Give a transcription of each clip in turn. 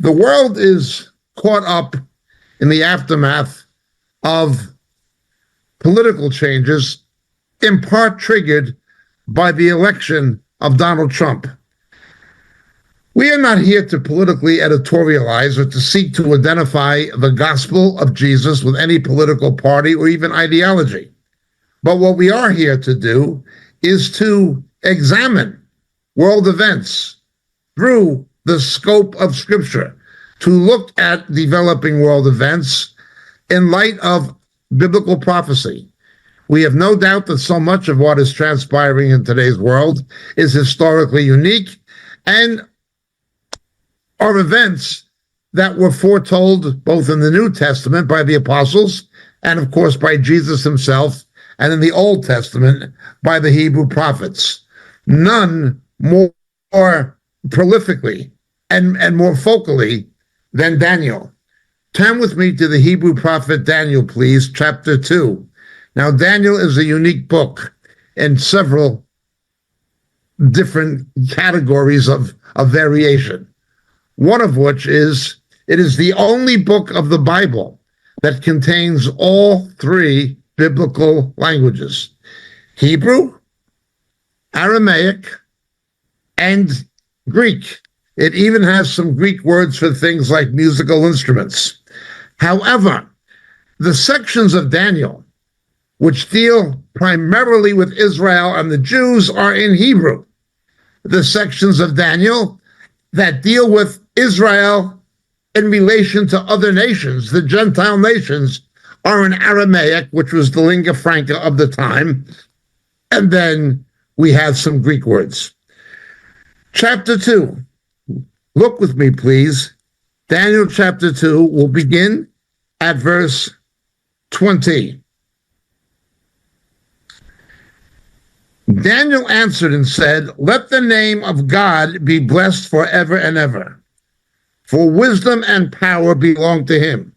The world is caught up in the aftermath of political changes, in part triggered by the election of Donald Trump. We are not here to politically editorialize or to seek to identify the gospel of Jesus with any political party or even ideology. But what we are here to do is to examine world events through the scope of Scripture, to look at developing world events in light of biblical prophecy. We have no doubt that so much of what is transpiring in today's world is historically unique and are events that were foretold both in the New Testament by the apostles and, of course, by Jesus himself, and in the Old Testament by the Hebrew prophets. None more prolifically and more focally than Daniel. Turn with me to the Hebrew prophet Daniel, please, chapter 2. Now, Daniel is a unique book in several different categories of variation. One of which is, it is the only book of the Bible that contains all three biblical languages: Hebrew, Aramaic, and Greek. It even has some Greek words for things like musical instruments. However, the sections of Daniel, which deal primarily with Israel and the Jews, are in Hebrew. The sections of Daniel that deal with Israel in relation to other nations, the Gentile nations, are in Aramaic, which was the lingua franca of the time. And then we have some Greek words. Chapter 2. Look with me, please. Daniel chapter 2 will begin at verse 20. Daniel answered and said, "Let the name of God be blessed forever and ever, for wisdom and power belong to him."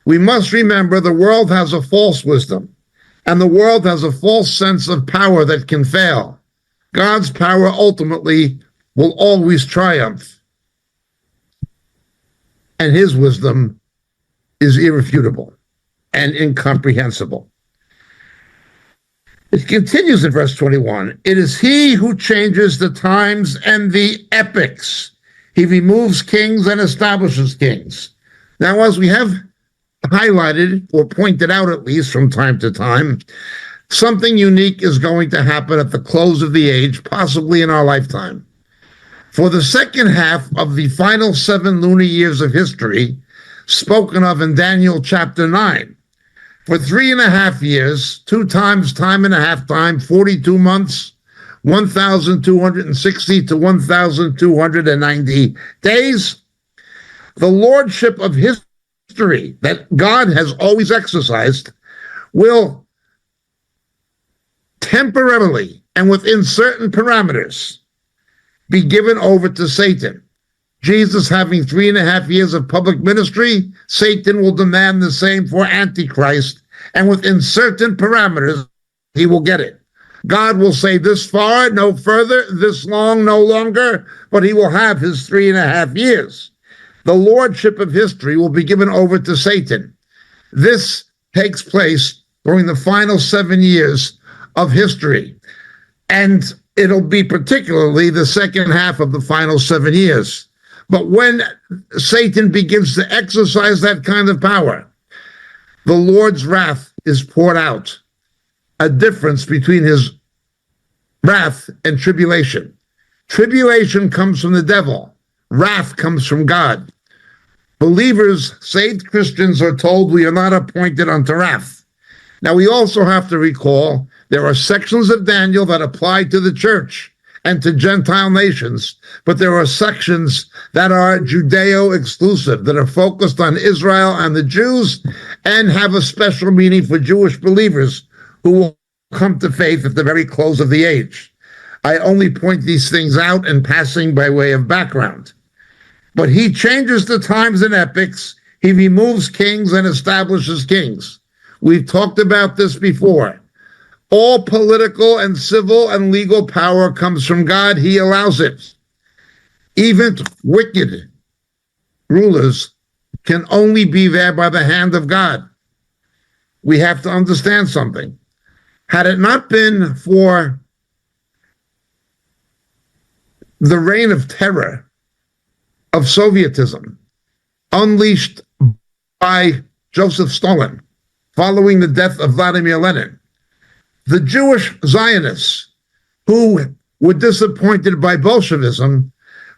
We must remember the world has a false wisdom, and the world has a false sense of power that can fail. God's power ultimately will always triumph, and his wisdom is irrefutable and incomprehensible. It continues in verse 21. It is he who changes the times and the epochs. He removes kings and establishes kings. Now, as we have highlighted, or pointed out at least from time to time, something unique is going to happen at the close of the age, possibly in our lifetime. For the second half of the final 7 lunar years of history, spoken of in Daniel chapter 9, for 3.5 years, 2 times time and a half time, 42 months, 1,260 to 1,290 days, the lordship of history that God has always exercised will temporarily and within certain parameters be given over to Satan. Jesus having 3.5 years of public ministry, Satan will demand the same for Antichrist, and within certain parameters, he will get it. God will say this far, no further, this long, no longer, but he will have his 3.5 years. The lordship of history will be given over to Satan. This takes place during the final 7 years of history, and it'll be particularly the second half of the final 7 years. But when Satan begins to exercise that kind of power, the Lord's wrath is poured out. A difference between his wrath and tribulation. Tribulation comes from the devil. Wrath comes from God. Believers, saved Christians, are told we are not appointed unto wrath. Now, we also have to recall there are sections of Daniel that apply to the church and to Gentile nations, but there are sections that are Judeo-exclusive, that are focused on Israel and the Jews, and have a special meaning for Jewish believers who will come to faith at the very close of the age. I only point these things out in passing by way of background. But he changes the times and epochs. He removes kings and establishes kings. We've talked about this before. All political and civil and legal power comes from God. He allows it. Even wicked rulers can only be there by the hand of God. We have to understand something. Had it not been for the reign of terror of Sovietism unleashed by Joseph Stalin following the death of Vladimir Lenin, the Jewish Zionists who were disappointed by Bolshevism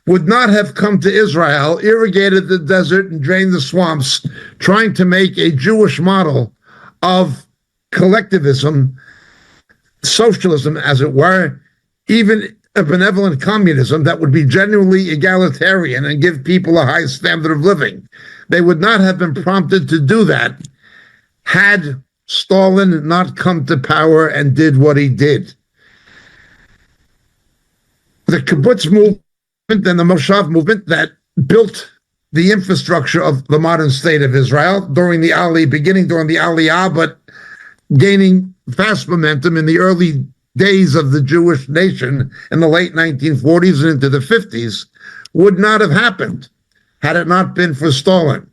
would not have come to Israel, irrigated the desert, and drained the swamps, trying to make a Jewish model of collectivism, socialism, as it were, even a benevolent communism that would be genuinely egalitarian and give people a high standard of living. They would not have been prompted to do that had Stalin not come to power and did what he did. The kibbutz movement and the Moshav movement that built the infrastructure of the modern state of Israel beginning during the Aliyah, but gaining fast momentum in the early days of the Jewish nation in the late 1940s and into the 50s, would not have happened had it not been for Stalin.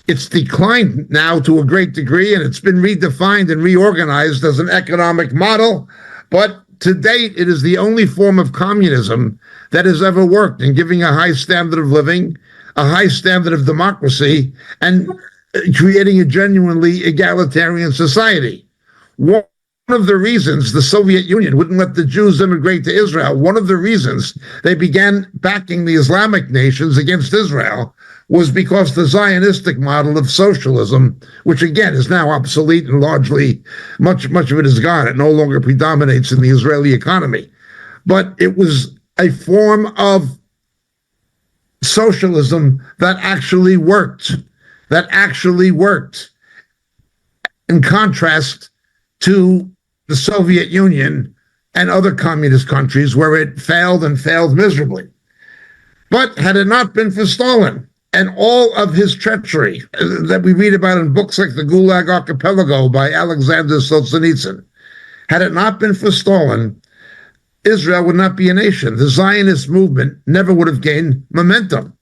It's declined now to a great degree, and it's been redefined and reorganized as an economic model, but to date, it is the only form of communism that has ever worked in giving a high standard of living, a high standard of democracy, and creating a genuinely egalitarian society. One of the reasons the Soviet Union wouldn't let the Jews immigrate to Israel, one of the reasons they began backing the Islamic nations against Israel, was because the Zionistic model of socialism, which again is now obsolete and largely much of it is gone. It no longer predominates in the Israeli economy. But it was a form of socialism that actually worked, in contrast to the Soviet Union and other communist countries where it failed and failed miserably. But had it not been for Stalin and all of his treachery that we read about in books like The Gulag Archipelago by Alexander Solzhenitsyn, had it not been for Stalin, Israel would not be a nation. The Zionist movement never would have gained momentum.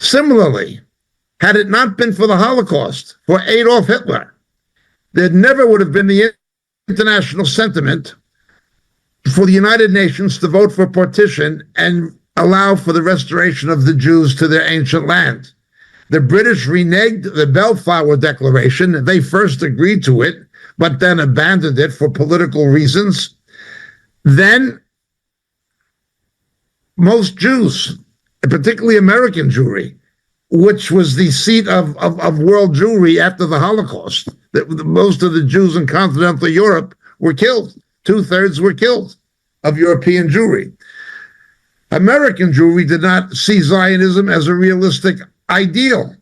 Similarly, had it not been for the Holocaust, for Adolf Hitler, there never would have been the international sentiment for the United Nations to vote for partition and allow for the restoration of the Jews to their ancient land. The British reneged the Balfour Declaration. They first agreed to it, but then abandoned it for political reasons. Then most Jews, particularly American Jewry, which was the seat of world Jewry after the Holocaust, most of the Jews in continental Europe were killed. 2/3 were killed of European Jewry. American Jewry did not see Zionism as a realistic ideal.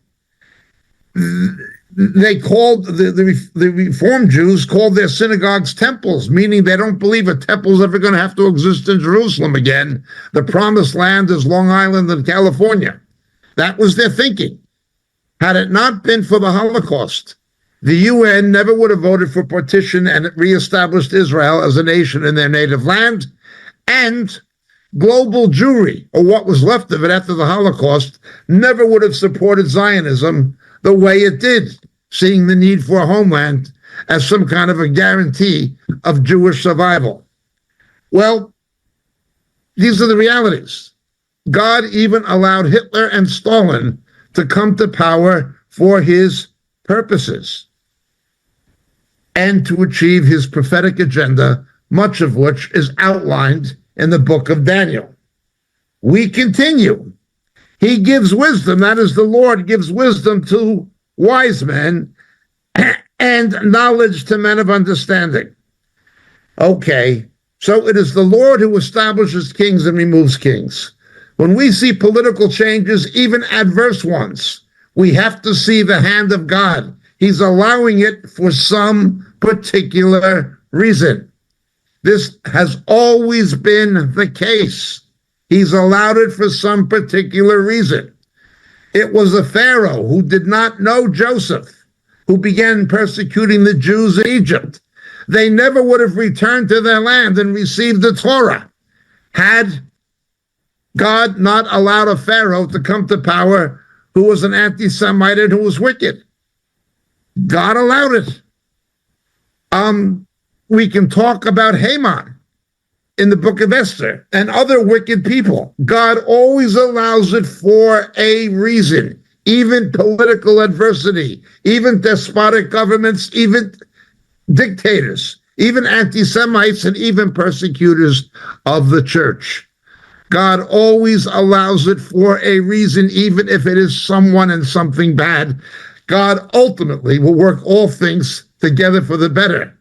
They called the Reformed Jews called their synagogues temples, meaning they don't believe a temple is ever going to have to exist in Jerusalem again. The promised land is Long Island and California. That was their thinking. Had it not been for the Holocaust, the UN never would have voted for partition and reestablished Israel as a nation in their native land, and global Jewry, or what was left of it after the Holocaust, never would have supported Zionism the way it did, seeing the need for a homeland as some kind of a guarantee of Jewish survival. Well, these are the realities. God even allowed Hitler and Stalin to come to power for his purposes and to achieve his prophetic agenda, much of which is outlined in the book of Daniel. We continue. He gives wisdom, that is, the Lord gives wisdom to wise men and knowledge to men of understanding. Okay, so it is the Lord who establishes kings and removes kings. When we see political changes, even adverse ones, we have to see the hand of God. He's allowing it for some particular reason. This has always been the case. He's allowed it for some particular reason. It was a Pharaoh who did not know Joseph, who began persecuting the Jews in Egypt. They never would have returned to their land and received the Torah had God not allowed a Pharaoh to come to power who was an anti-Semite and who was wicked. God allowed it. We can talk about Haman in the book of Esther and other wicked people. God always allows it for a reason, even political adversity, even despotic governments, even dictators, even anti-Semites, and even persecutors of the church. God always allows it for a reason, even if it is someone and something bad. God ultimately will work all things together for the better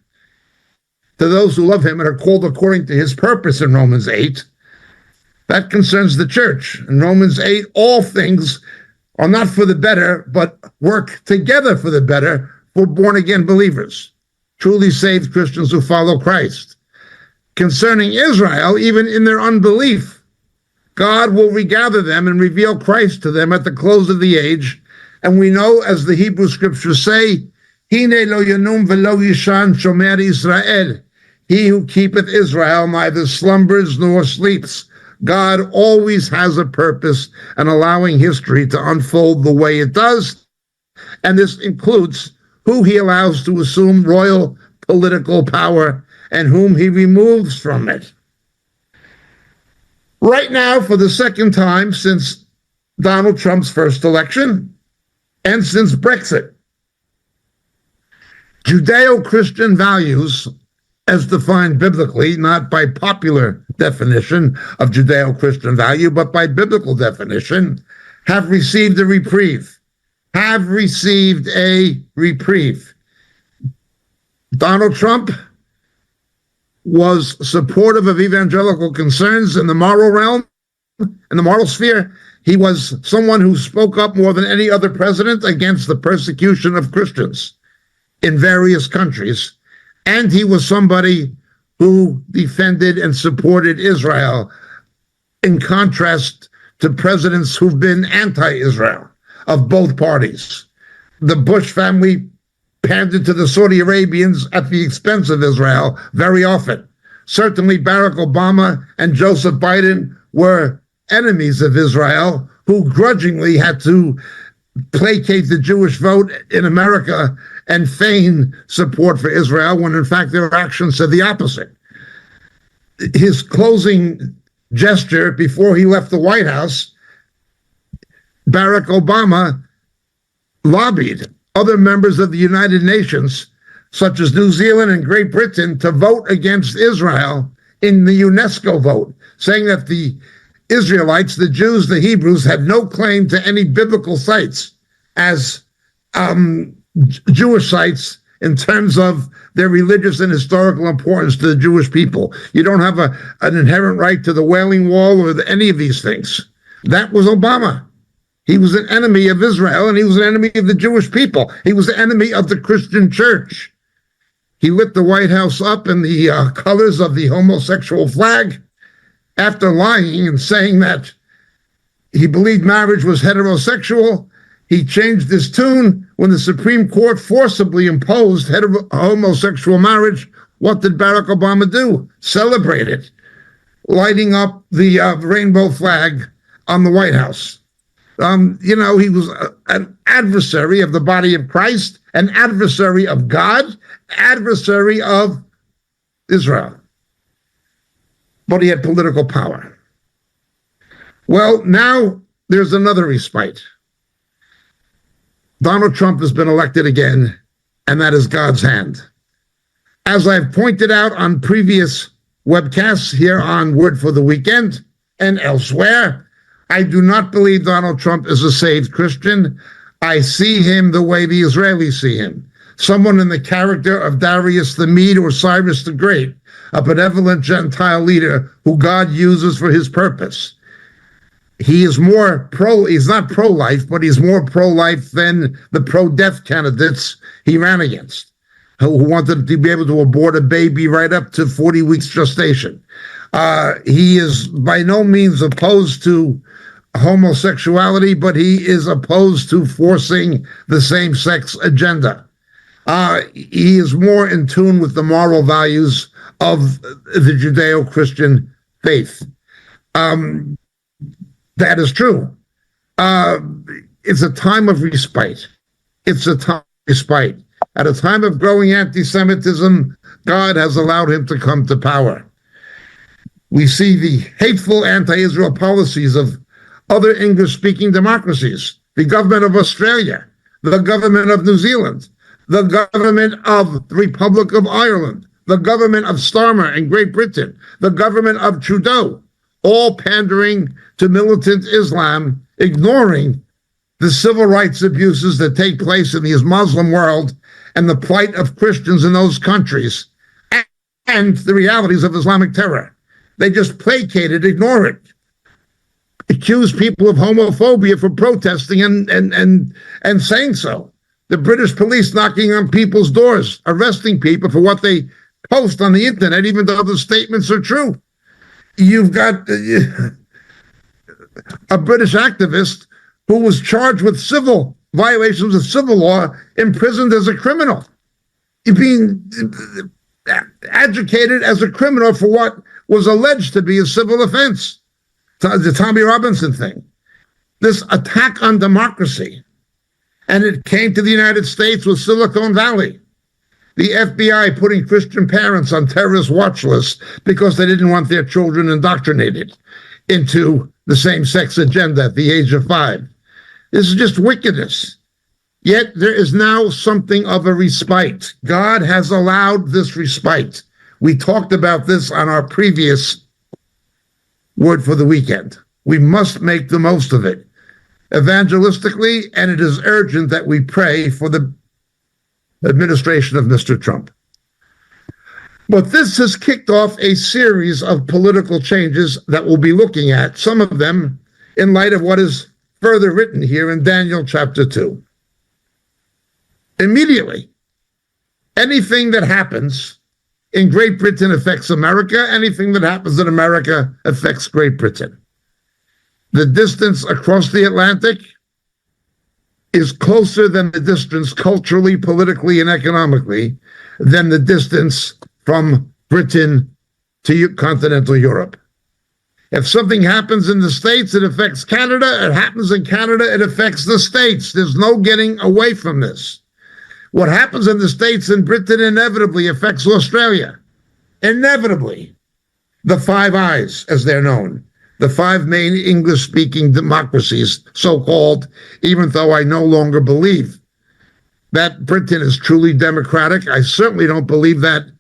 to those who love him and are called according to his purpose in Romans 8. That concerns the church. In Romans 8, all things are not for the better, but work together for the better for born-again believers, truly saved Christians who follow Christ. Concerning Israel, even in their unbelief, God will regather them and reveal Christ to them at the close of the age. And we know, as the Hebrew scriptures say, Hine lo yanum velo yishan shomer Israel. He who keepeth Israel neither slumbers nor sleeps. God always has a purpose in allowing history to unfold the way it does. And this includes who he allows to assume royal political power and whom he removes from it. Right now, for the second time since Donald Trump's first election and since Brexit, Judeo-Christian values, as defined biblically, not by popular definition of Judeo-Christian value, but by biblical definition, have received a reprieve. Donald Trump was supportive of evangelical concerns in the moral realm, in the moral sphere. He was someone who spoke up more than any other president against the persecution of Christians in various countries. And he was somebody who defended and supported Israel, in contrast to presidents who've been anti-Israel of both parties. The Bush family pandered to the Saudi Arabians at the expense of Israel very often. Certainly Barack Obama and Joseph Biden were enemies of Israel who grudgingly had to placate the Jewish vote in America and feign support for Israel when in fact their actions said the opposite. His closing gesture before he left the White House, Barack Obama lobbied other members of the United Nations, such as New Zealand and Great Britain, to vote against Israel in the UNESCO vote, saying that the Israelites, the Jews, the Hebrews, had no claim to any biblical sites as Jewish sites in terms of their religious and historical importance to the Jewish people. You don't have an inherent right to the Wailing Wall or any of these things. That was Obama. He was an enemy of Israel, and he was an enemy of the Jewish people. He was an enemy of the Christian church. He lit the White House up in the colors of the homosexual flag after lying and saying that he believed marriage was heterosexual. He changed his tune when the Supreme Court forcibly imposed homosexual marriage. What did Barack Obama do? Celebrate it, lighting up the rainbow flag on the White House. He was an adversary of the body of Christ, an adversary of God, adversary of Israel. But he had political power. Well, now there's another respite. Donald Trump has been elected again, and that is God's hand. As I've pointed out on previous webcasts here on Word for the Weekend and elsewhere, I do not believe Donald Trump is a saved Christian. I see him the way the Israelis see him, someone in the character of Darius the Mede or Cyrus the Great, a benevolent Gentile leader who God uses for his purpose. He's not pro-life, but he's more pro-life than the pro-death candidates he ran against, who wanted to be able to abort a baby right up to 40 weeks gestation. He is by no means opposed to homosexuality, but he is opposed to forcing the same-sex agenda. He is more in tune with the moral values of the Judeo-Christian faith. That is true. It's a time of respite. It's a time of respite. At a time of growing anti-Semitism, God has allowed him to come to power. We see the hateful anti-Israel policies of other English-speaking democracies, the government of Australia, the government of New Zealand, the government of the Republic of Ireland, the government of Starmer in Great Britain, the government of Trudeau, all pandering to militant Islam, ignoring the civil rights abuses that take place in the Muslim world and the plight of Christians in those countries and the realities of Islamic terror. They just placate it, ignore it, accuse people of homophobia for protesting and saying so. The British police knocking on people's doors, arresting people for what they post on the internet, even though the statements are true. You've got a British activist who was charged with civil violations of civil law, imprisoned as a criminal, being adjudicated as a criminal for what was alleged to be a civil offense. The Tommy Robinson thing. This attack on democracy. And it came to the United States with Silicon Valley. The FBI putting Christian parents on terrorist watch lists because they didn't want their children indoctrinated into the same-sex agenda at the age of 5. This is just wickedness. Yet there is now something of a respite. God has allowed this respite. We talked about this on our previous Word for the Weekend. We must make the most of it evangelistically, and it is urgent that we pray for the administration of Mr. Trump. But this has kicked off a series of political changes that we'll be looking at, some of them in light of what is further written here in Daniel chapter 2. Immediately, anything that happens in Great Britain affects America. Anything that happens in America affects Great Britain. The distance across the Atlantic is closer than the distance culturally, politically, and economically than the distance from Britain to continental Europe. If something happens in the States, it affects Canada. It happens in Canada, it affects the States. There's no getting away from this. What happens in the States and Britain inevitably affects Australia. Inevitably. The Five Eyes, as they're known. The 5 main English-speaking democracies, so-called, even though I no longer believe that Britain is truly democratic. I certainly don't believe that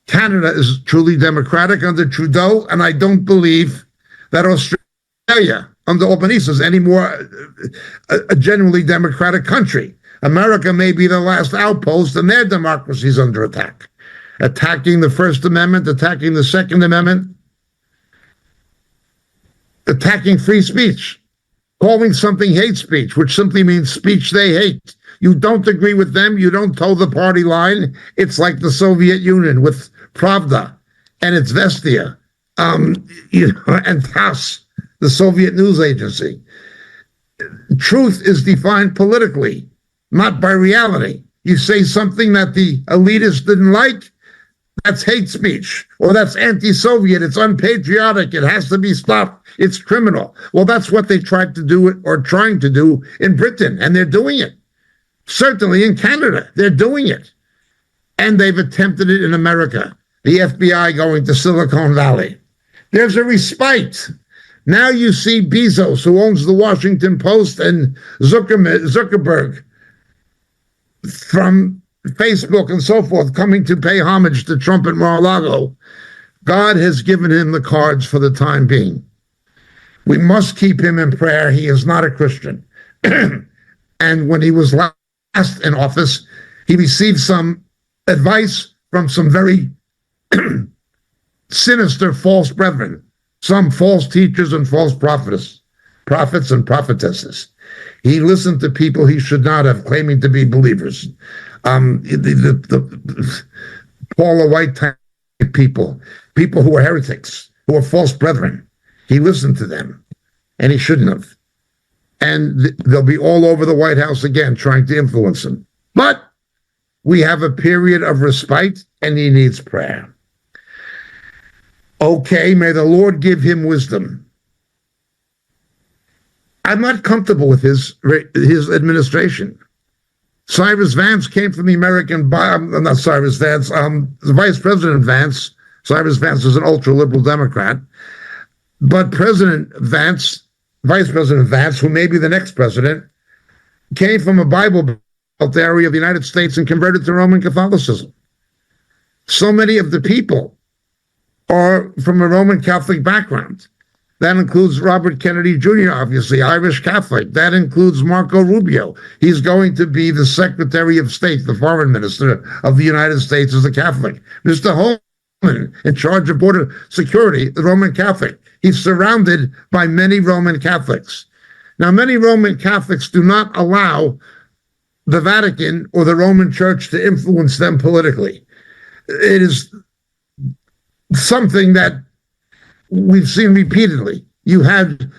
Canada is truly democratic under Trudeau, and I don't believe that Australia under Albanese is any more a genuinely democratic country. America may be the last outpost, and their democracy is under attack. Attacking the First Amendment, attacking the Second Amendment, attacking free speech, calling something hate speech, which simply means speech they hate. You don't agree with them, you don't toe the party line. It's like the Soviet Union with Pravda and its Vestia, and TASS, the Soviet news agency. Truth is defined politically, not by reality. You say something that the elitists didn't like, that's hate speech, or that's anti-Soviet, it's unpatriotic, it has to be stopped, it's criminal. Well, that's what they tried to do or trying to do in Britain, and they're doing it. Certainly in Canada, they're doing it. And they've attempted it in America, the FBI going to Silicon Valley. There's a respite. Now you see Bezos, who owns the Washington Post, and Zuckerberg from Facebook and so forth, coming to pay homage to Trump at Mar-a-Lago. God has given him the cards for the time being. We must keep him in prayer. He is not a Christian. And when he was last in office, he received some advice from some very sinister false brethren, some false teachers and false prophets and prophetesses. He listened to people he should not have, claiming to be believers. The Paula White type people who are heretics, who are false brethren. He listened to them, and he shouldn't have. And they'll be all over the White House again, trying to influence him. But we have a period of respite, and he needs prayer. Okay, may the Lord give him wisdom. I'm not comfortable with his administration. Cyrus Vance came from the American, not Cyrus Vance, the Vice President Vance. Cyrus Vance is an ultra-liberal Democrat. But President Vance, Vice President Vance, who may be the next president, came from a Bible Belt area of the United States and converted to Roman Catholicism. So many of the people are from a Roman Catholic background. That includes Robert Kennedy Jr., obviously, Irish Catholic. That includes Marco Rubio. He's going to be the Secretary of State, the Foreign Minister of the United States, as a Catholic. Mr. Holman, in charge of border security, the Roman Catholic. He's surrounded by many Roman Catholics. Now, many Roman Catholics do not allow the Vatican or the Roman Church to influence them politically. It is something that we've seen repeatedly. You had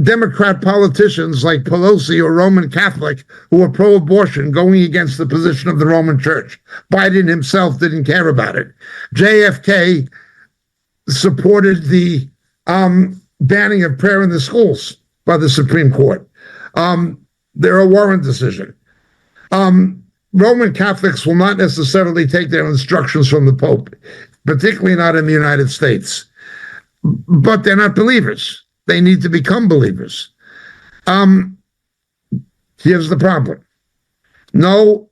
Democrat politicians like Pelosi or Roman Catholic who are pro-abortion going against the position of the Roman Church. Biden himself didn't care about it. JFK supported the banning of prayer in the schools by the Supreme Court. They're a Warren decision. Roman Catholics will not necessarily take their instructions from the Pope, particularly not in the United States. But they're not believers. They need to become believers. Here's the problem. No,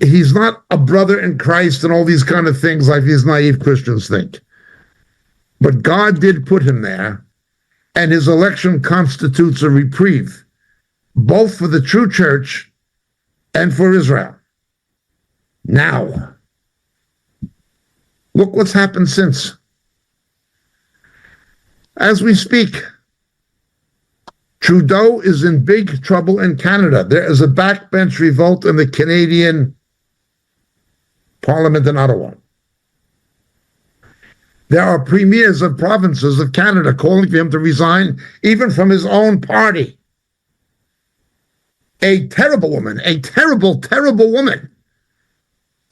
he's not a brother in Christ and all these kind of things like these naive Christians think. But God did put him there, and his election constitutes a reprieve, both for the true church and for Israel. Now, look what's happened since. As we speak, Trudeau is in big trouble in Canada. There is a backbench revolt in the Canadian Parliament in Ottawa. There are premiers of provinces of Canada calling for him to resign, even from his own party. A terrible woman, a terrible, terrible woman,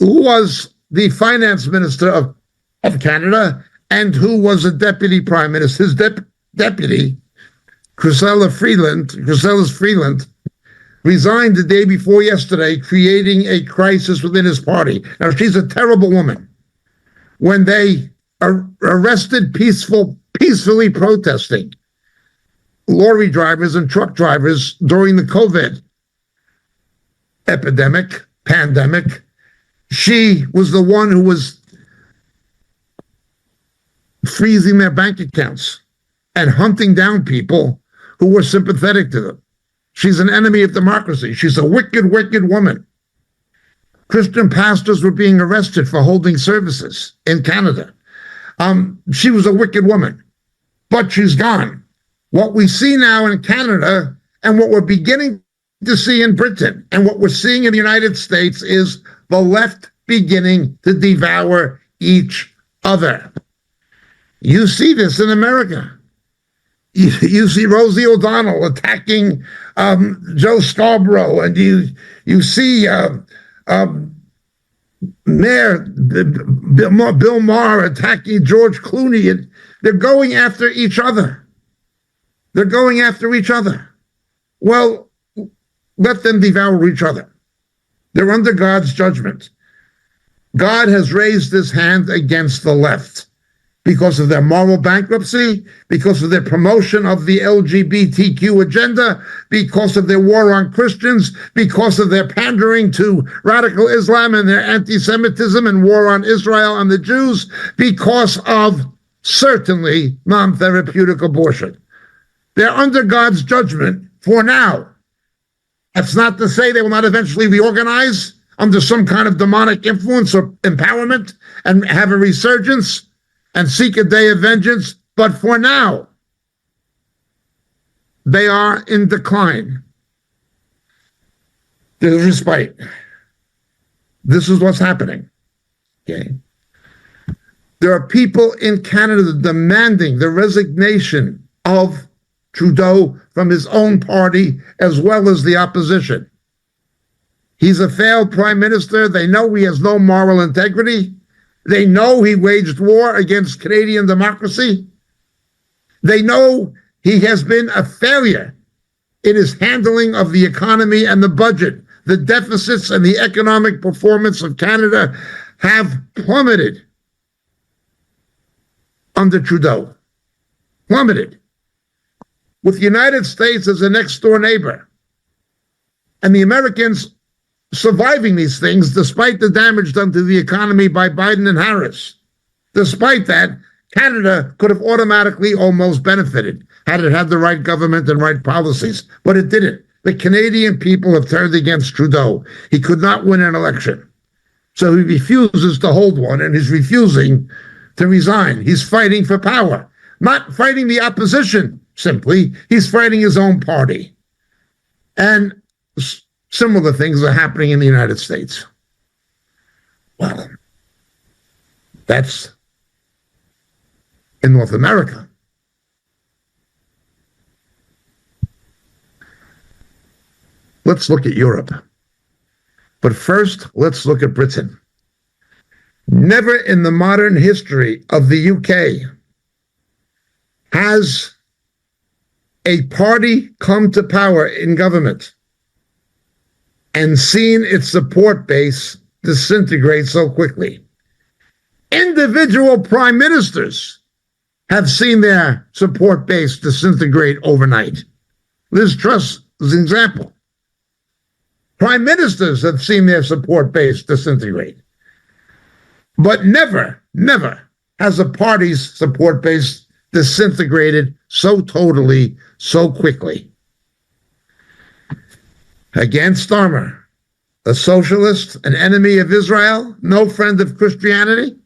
who was the finance minister of Canada and who was a deputy prime minister. His deputy, Chrysler Freeland, resigned the day before yesterday, creating a crisis within his party. Now, she's a terrible woman. When they arrested peacefully protesting lorry drivers and truck drivers during the COVID pandemic, she was the one who was freezing their bank accounts and hunting down people who were sympathetic to them. She's an enemy of democracy. She's a wicked, wicked woman. Christian pastors were being arrested for holding services in Canada. She was a wicked woman, but she's gone. What we see now in Canada and what we're beginning to see in Britain and what we're seeing in the United States is the left beginning to devour each other. You see this in America. You see Rosie O'Donnell attacking Joe Scarborough, and you see Mayor Bill Maher attacking George Clooney, and they're going after each other. They're going after each other. Well, let them devour each other. They're under God's judgment. God has raised his hand against the left because of their moral bankruptcy, because of their promotion of the LGBTQ agenda, because of their war on Christians, because of their pandering to radical Islam and their anti-Semitism and war on Israel and the Jews, because of certainly non-therapeutic abortion. They're under God's judgment for now. That's not to say they will not eventually reorganize under some kind of demonic influence or empowerment and have a resurgence and seek a day of vengeance. But for now, they are in decline. There's respite. This is what's happening. Okay. There are people in Canada demanding the resignation of Trudeau from his own party as well as the opposition. He's a failed prime minister. They know he has no moral integrity. They know he waged war against Canadian democracy. They know He has been a failure in his handling of the economy and the budget. The deficits and the economic performance of Canada have plummeted under Trudeau. Plummeted. With the United States as a next-door neighbor, and the Americans surviving these things despite the damage done to the economy by Biden and Harris. Despite that, Canada could have automatically almost benefited had it had the right government and right policies, but it didn't. The Canadian people have turned against Trudeau. He could not win an election. So he refuses to hold one, and he's refusing to resign. He's fighting for power, not fighting the opposition simply. He's fighting his own party. And similar things are happening in the United States. Well, that's in North America. Let's look at Europe. But first, let's look at Britain. Never in the modern history of the UK has a party come to power in government and seen its support base disintegrate so quickly. Individual prime ministers have seen their support base disintegrate overnight. Liz Truss is an example. Prime ministers have seen their support base disintegrate. But never, never has a party's support base disintegrated so totally, so quickly. Again, Starmer, a socialist, an enemy of Israel, no friend of Christianity,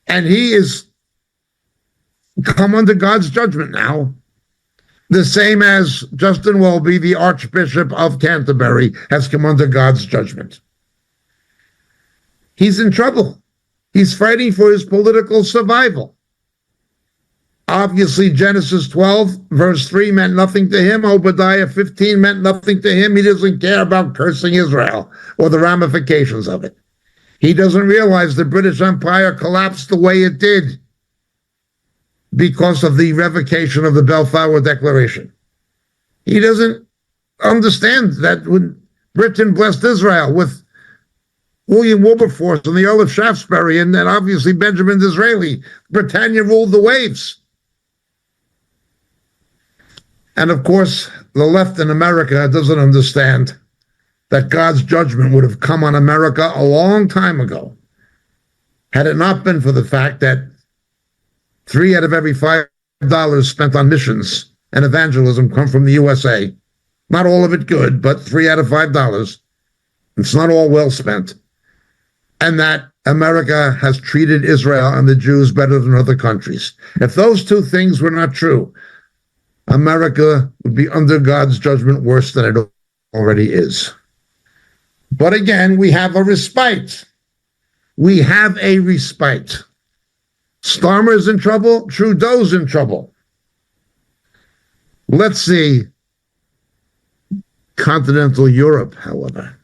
and he is come under God's judgment now. The same as Justin Welby, the Archbishop of Canterbury, has come under God's judgment. He's in trouble. He's fighting for his political survival. Obviously, Genesis 12, verse 3 meant nothing to him. Obadiah 15 meant nothing to him. He doesn't care about cursing Israel or the ramifications of it. He doesn't realize the British Empire collapsed the way it did because of the revocation of the Balfour Declaration. He doesn't understand that when Britain blessed Israel with William Wilberforce and the Earl of Shaftesbury and then obviously Benjamin Disraeli, Britannia ruled the waves. And of course, the left in America doesn't understand that God's judgment would have come on America a long time ago had it not been for the fact that 3 out of every $5 spent on missions and evangelism come from the USA. Not all of it good, but 3 out of $5. It's not all well spent. And that America has treated Israel and the Jews better than other countries. If those two things were not true, America would be under God's judgment worse than it already is. But again, we have a respite. We have a respite. Starmer's in trouble. Trudeau's in trouble. Let's see continental Europe, however.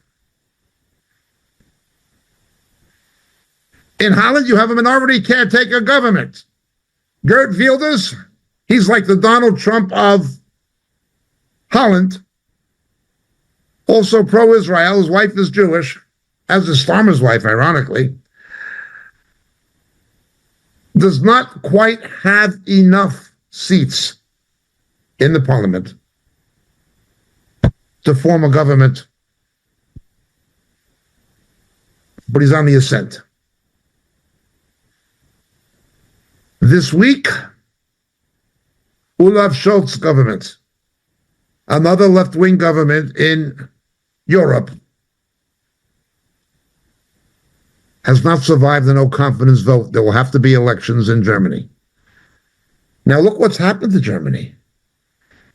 In Holland, you have a minority caretaker government. Geert Wilders, he's like the Donald Trump of Holland, also pro-Israel. His wife is Jewish, as is Starmer's wife, ironically. Does not quite have enough seats in the parliament to form a government, but he's on the ascent. This week, Olaf Scholz's government, another left-wing government in Europe, has not survived the no-confidence vote. There will have to be elections in Germany. Now look what's happened to Germany.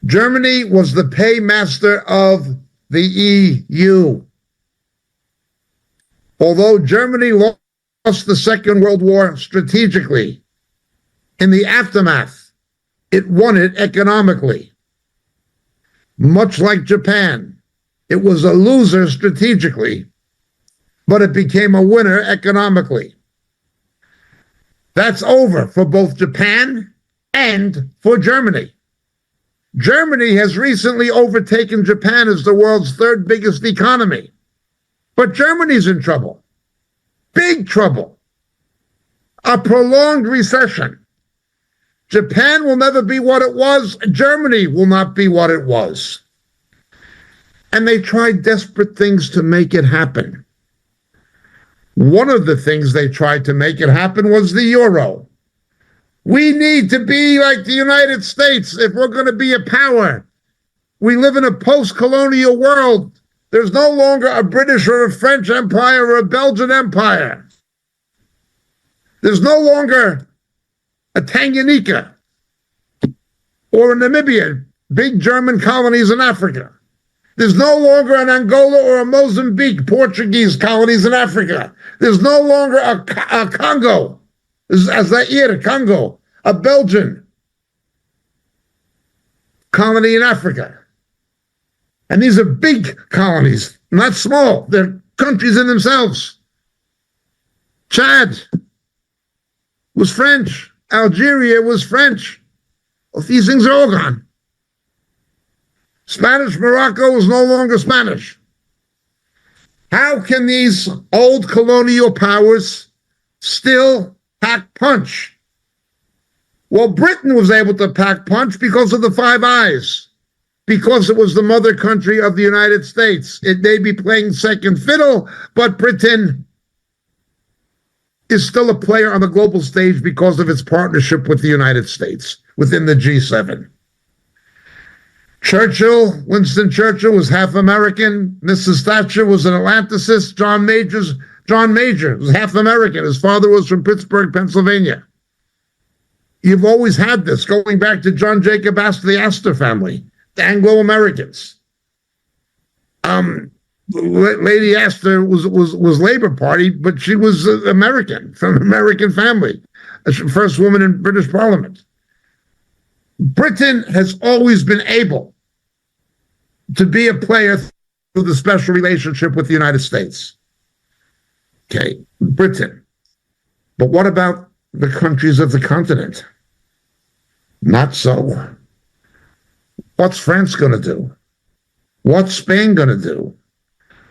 Germany was the paymaster of the EU. Although Germany lost the Second World War strategically, in the aftermath, it won it economically. Much like Japan, it was a loser strategically, but it became a winner economically. That's over for both Japan and for Germany. Germany has recently overtaken Japan as the world's third biggest economy. But Germany's in trouble. Big trouble. A prolonged recession. Japan will never be what it was. Germany will not be what it was. And they tried desperate things to make it happen. One of the things they tried to make it happen was the euro. We need to be like the United States if we're going to be a power. We live in a post-colonial world. There's no longer a British or a French empire or a Belgian empire. There's no longer a Tanganyika or a Namibia, big German colonies in Africa. There's no longer an Angola or a Mozambique, Portuguese colonies in Africa. There's no longer a Congo, Zaire, Congo, a Belgian colony in Africa. And these are big colonies, not small. They're countries in themselves. Chad was French. Algeria was French. Well, these things are all gone. Spanish Morocco is no longer Spanish. How can these old colonial powers still pack punch? Well, Britain was able to pack punch because of the Five Eyes, because it was the mother country of the United States. It may be playing second fiddle, but Britain is still a player on the global stage because of its partnership with the United States within the G7. Winston Churchill was half American. Mrs. Thatcher was an Atlanticist. John Major was half American. His father was from Pittsburgh, Pennsylvania. You've always had this, going back to John Jacob Astor, the Astor family, the Anglo-Americans. Lady Astor was Labor Party, but she was American, from an American family, first woman in British Parliament. Britain has always been able to be a player through the special relationship with the United States. Okay, Britain. But what about the countries of the continent? Not so. What's France going to do? What's Spain going to do?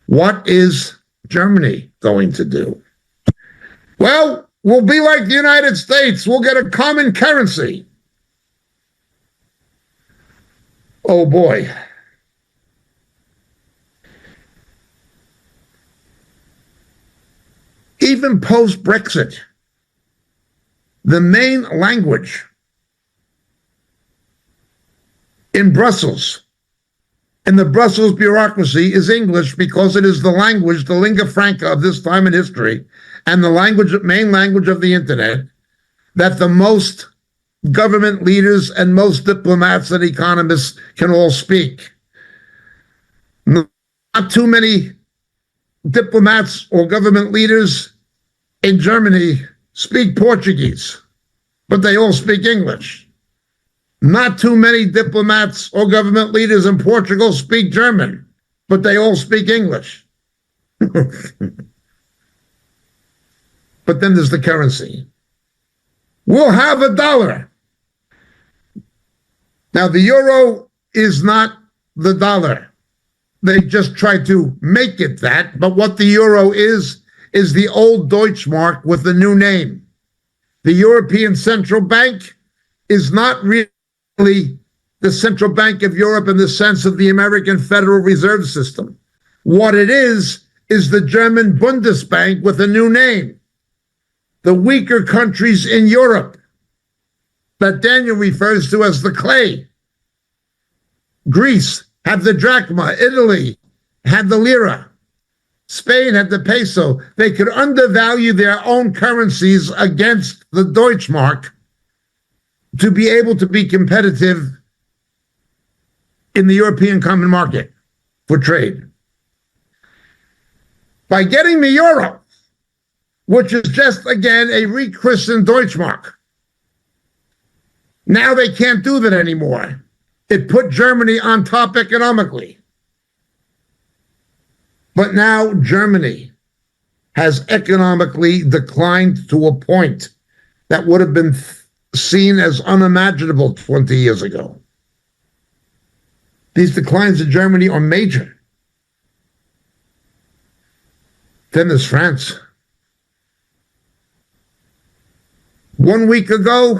What is Germany going to do? Well, we'll be like the United States. We'll get a common currency. Oh boy. Even post-Brexit, the main language in Brussels, in the Brussels bureaucracy, is English, because it is the language, the lingua franca of this time in history, and the main language of the internet, that the most government leaders and most diplomats and economists can all speak. Not too many diplomats or government leaders in Germany speak Portuguese, but they all speak English. Not too many diplomats or government leaders in Portugal speak German, but they all speak English. But then there's the currency. We'll have a dollar. Now, the euro is not the dollar. They just tried to make it that, but what the euro is the old Deutschmark with a new name. The European Central Bank is not really the Central Bank of Europe in the sense of the American Federal Reserve System. What it is the German Bundesbank with a new name. The weaker countries in Europe that Daniel refers to as the clay. Greece had the drachma, Italy had the lira, Spain had the peso. They could undervalue their own currencies against the Deutschmark to be able to be competitive in the European common market for trade. By getting the euro, which is just, again, a rechristened Deutschmark, now they can't do that anymore. It put Germany on top economically. But now Germany has economically declined to a point that would have been seen as unimaginable 20 years ago. These declines in Germany are major. Then there's France. 1 week ago,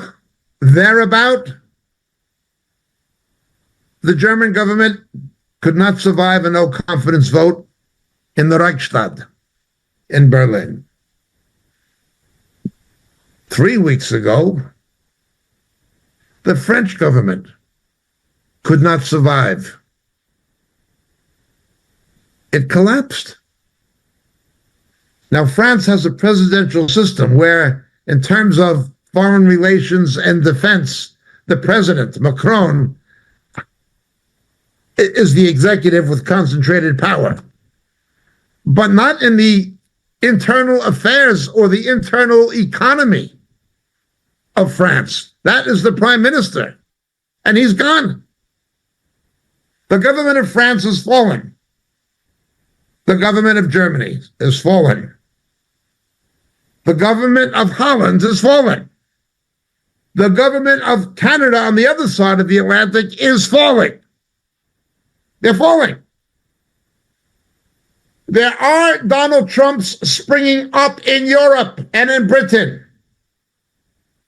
thereabout, the German government could not survive a no-confidence vote in the Reichstag in Berlin. 3 weeks ago, the French government could not survive. It collapsed. Now, France has a presidential system where, in terms of foreign relations and defense, the president, Macron, is the executive with concentrated power, but not in the internal affairs or the internal economy of France. That is the prime minister, and he's gone. The government of France is falling. The government of Germany is falling. The government of Holland is falling. The government of Canada on the other side of the Atlantic is falling. They're falling. There are Donald Trumps springing up in Europe and in Britain.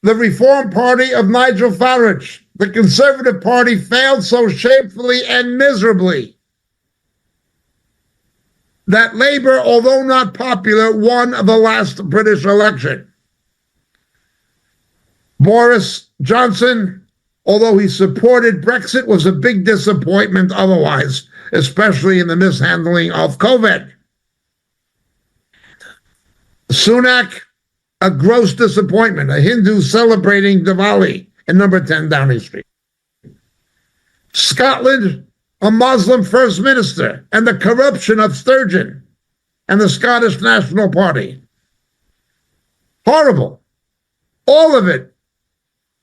The Reform Party of Nigel Farage, the Conservative Party, failed so shamefully and miserably that Labour, although not popular, won the last British election. Boris Johnson, although he supported Brexit, was a big disappointment otherwise, especially in the mishandling of COVID. Sunak, a gross disappointment, a Hindu celebrating Diwali in number 10 Downing Street. Scotland, a Muslim first minister, and the corruption of Sturgeon and the Scottish National Party. Horrible. All of it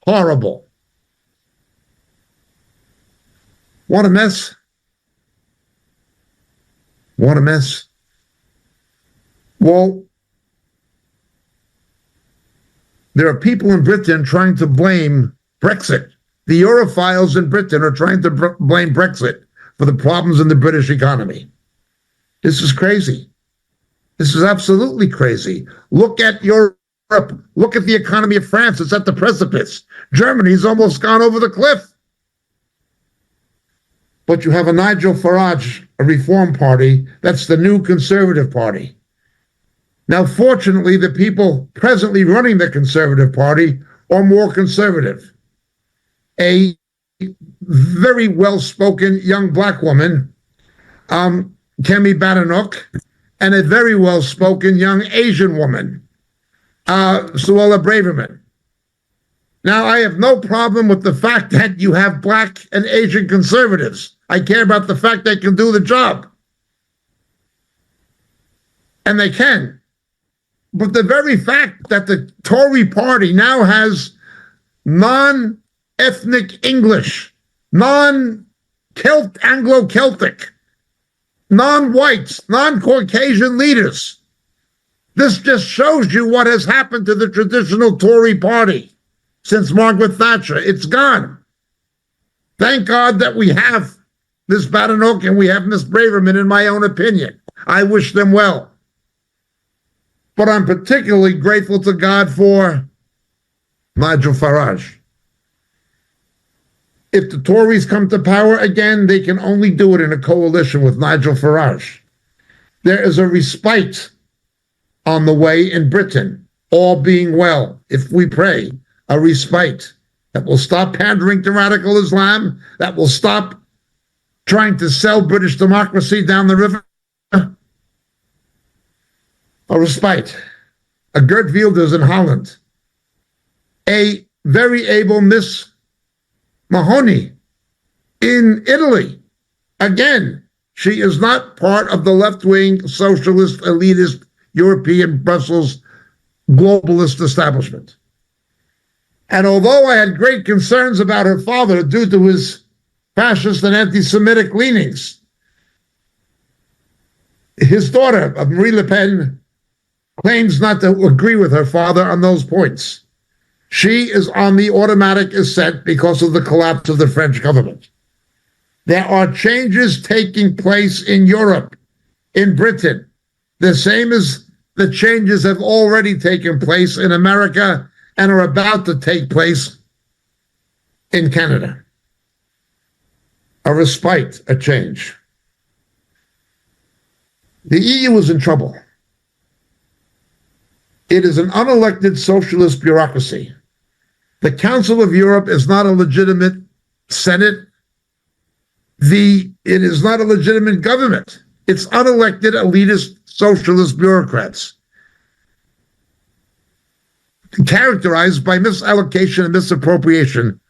horrible. What a mess. What a mess. Well, there are people in Britain trying to blame Brexit. The Europhiles in Britain are trying to blame Brexit for the problems in the British economy. This is crazy. This is absolutely crazy. Look at Europe. Look at the economy of France. It's at the precipice. Germany's almost gone over the cliff. But you have a Nigel Farage, a Reform Party. That's the new Conservative Party. Now, fortunately, the people presently running the Conservative Party are more conservative. A very well-spoken young black woman, Kemi Badenoch, and a very well-spoken young Asian woman, Suella Braverman. Now, I have no problem with the fact that you have black and Asian conservatives. I care about the fact they can do the job. And they can. But the very fact that the Tory party now has non-ethnic English, non-Anglo-Celtic, non-whites, non-Caucasian leaders, this just shows you what has happened to the traditional Tory party since Margaret Thatcher. It's gone. Thank God that we have this Badenoch and we have Miss Braverman, in my own opinion. I wish them well. But I'm particularly grateful to God for Nigel Farage. If the Tories come to power again, they can only do it in a coalition with Nigel Farage. There is a respite on the way in Britain, all being well, if we pray, a respite that will stop pandering to radical Islam, that will stop trying to sell British democracy down the river. A respite. A Gert Wilders in Holland. A very able Miss Mahoney in Italy. Again, she is not part of the left-wing, socialist, elitist, European, Brussels, globalist establishment. And although I had great concerns about her father due to his fascist and anti-Semitic leanings, his daughter, Marie Le Pen, claims not to agree with her father on those points. She is on the automatic ascent because of the collapse of the French government. There are changes taking place in Europe, in Britain, the same as the changes have already taken place in America and are about to take place in Canada. A respite, a change. The EU is in trouble. It is an unelected socialist bureaucracy. The Council of Europe is not a legitimate Senate. It is not a legitimate government. It's unelected, elitist, socialist bureaucrats characterized by misallocation and misappropriation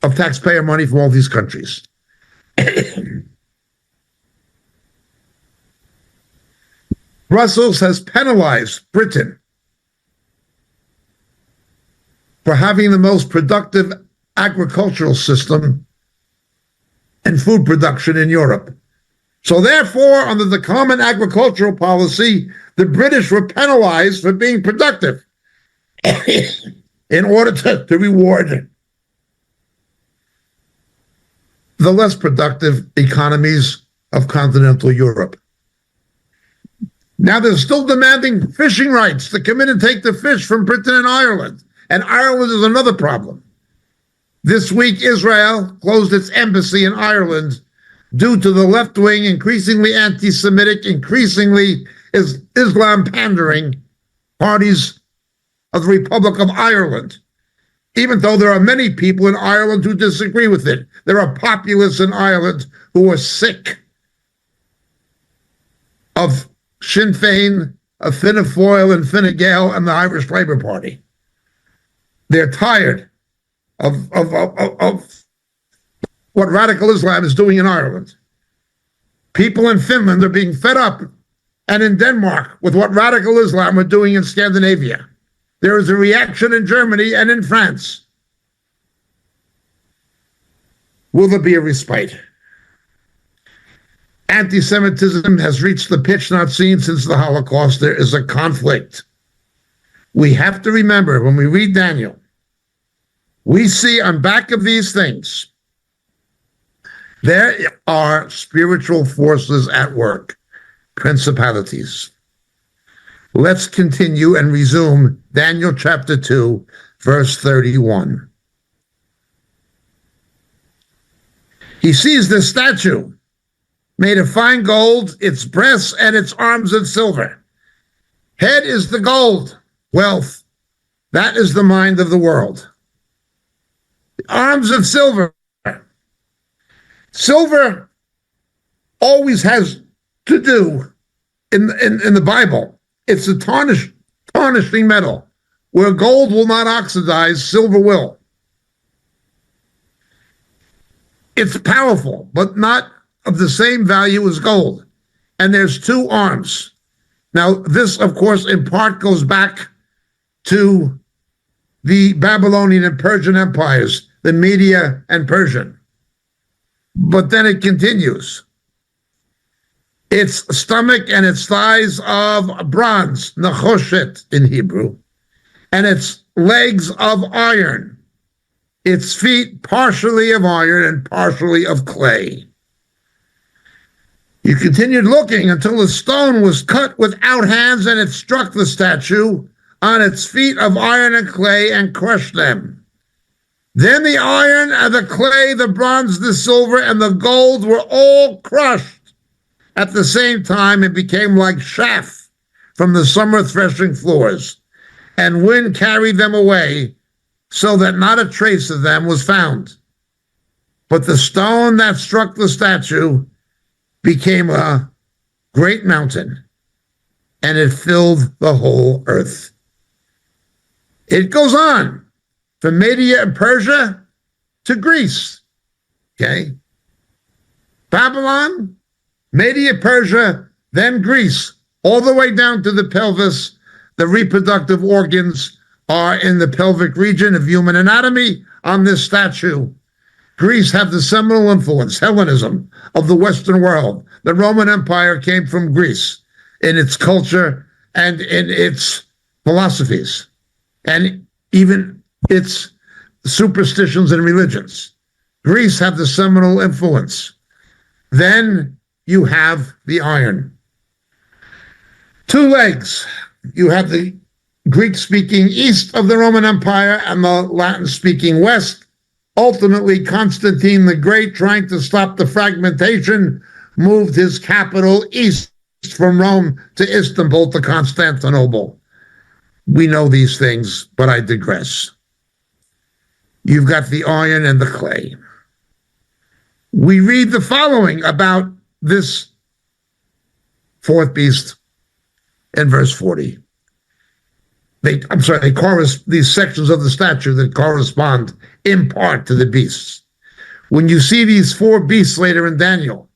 of taxpayer money from all these countries. Brussels has penalized Britain for having the most productive agricultural system and food production in Europe. So therefore, under the common agricultural policy, the British were penalized for being productive in order to reward the less productive economies of continental Europe. Now they're still demanding fishing rights to come in and take the fish from Britain and Ireland. And Ireland is another problem. This week, Israel closed its embassy in Ireland due to the left-wing, increasingly anti-Semitic, increasingly Islam pandering parties of the Republic of Ireland. Even though there are many people in Ireland who disagree with it. There are populists in Ireland who are sick of Sinn Féin, of Fianna Fáil and Fine Gael and the Irish Labour Party. They're tired of what radical Islam is doing in Ireland. People in Finland are being fed up, and in Denmark with what radical Islam are doing in Scandinavia. There is a reaction in Germany and in France. Will there be a respite? Anti-Semitism has reached the pitch not seen since the Holocaust. There is a conflict. We have to remember when we read Daniel, we see on back of these things, there are spiritual forces at work, principalities. Let's continue and resume Daniel chapter 2, verse 31. He sees the statue made of fine gold, its breasts and its arms of silver. Head is the gold, wealth. That is the mind of the world. Arms of silver. Silver always has to do in the Bible. It's a tarnishing metal. Where gold will not oxidize, silver will. It's powerful, but not of the same value as gold. And there's two arms. Now, this, of course, in part goes back to the Babylonian and Persian empires, the Media and Persian. But then it continues. Its stomach and its thighs of bronze, nechoshet in Hebrew, and its legs of iron, its feet partially of iron and partially of clay. You continued looking until the stone was cut without hands, and it struck the statue on its feet of iron and clay and crushed them. Then the iron and the clay, the bronze, the silver, and the gold were all crushed. At the same time, it became like chaff from the summer threshing floors, and wind carried them away, so that not a trace of them was found. But the stone that struck the statue became a great mountain, and it filled the whole earth. It goes on from Media and Persia to Greece. Okay? Babylon, Media, Persia, then Greece, all the way down to the pelvis. The reproductive organs are in the pelvic region of human anatomy on this statue. Greece had the seminal influence, Hellenism, of the Western world. The Roman Empire came from Greece in its culture and in its philosophies, and even its superstitions and religions. Greece had the seminal influence. Then you have the iron. Two legs. You have the Greek-speaking east of the Roman Empire and the Latin-speaking west. Ultimately, Constantine the Great, trying to stop the fragmentation, moved his capital east from Rome to Istanbul, to Constantinople. We know these things, but I digress. You've got the iron and the clay. We read the following about this fourth beast in verse 40. These sections of the statue that correspond in part to the beasts. When you see these four beasts later in Daniel,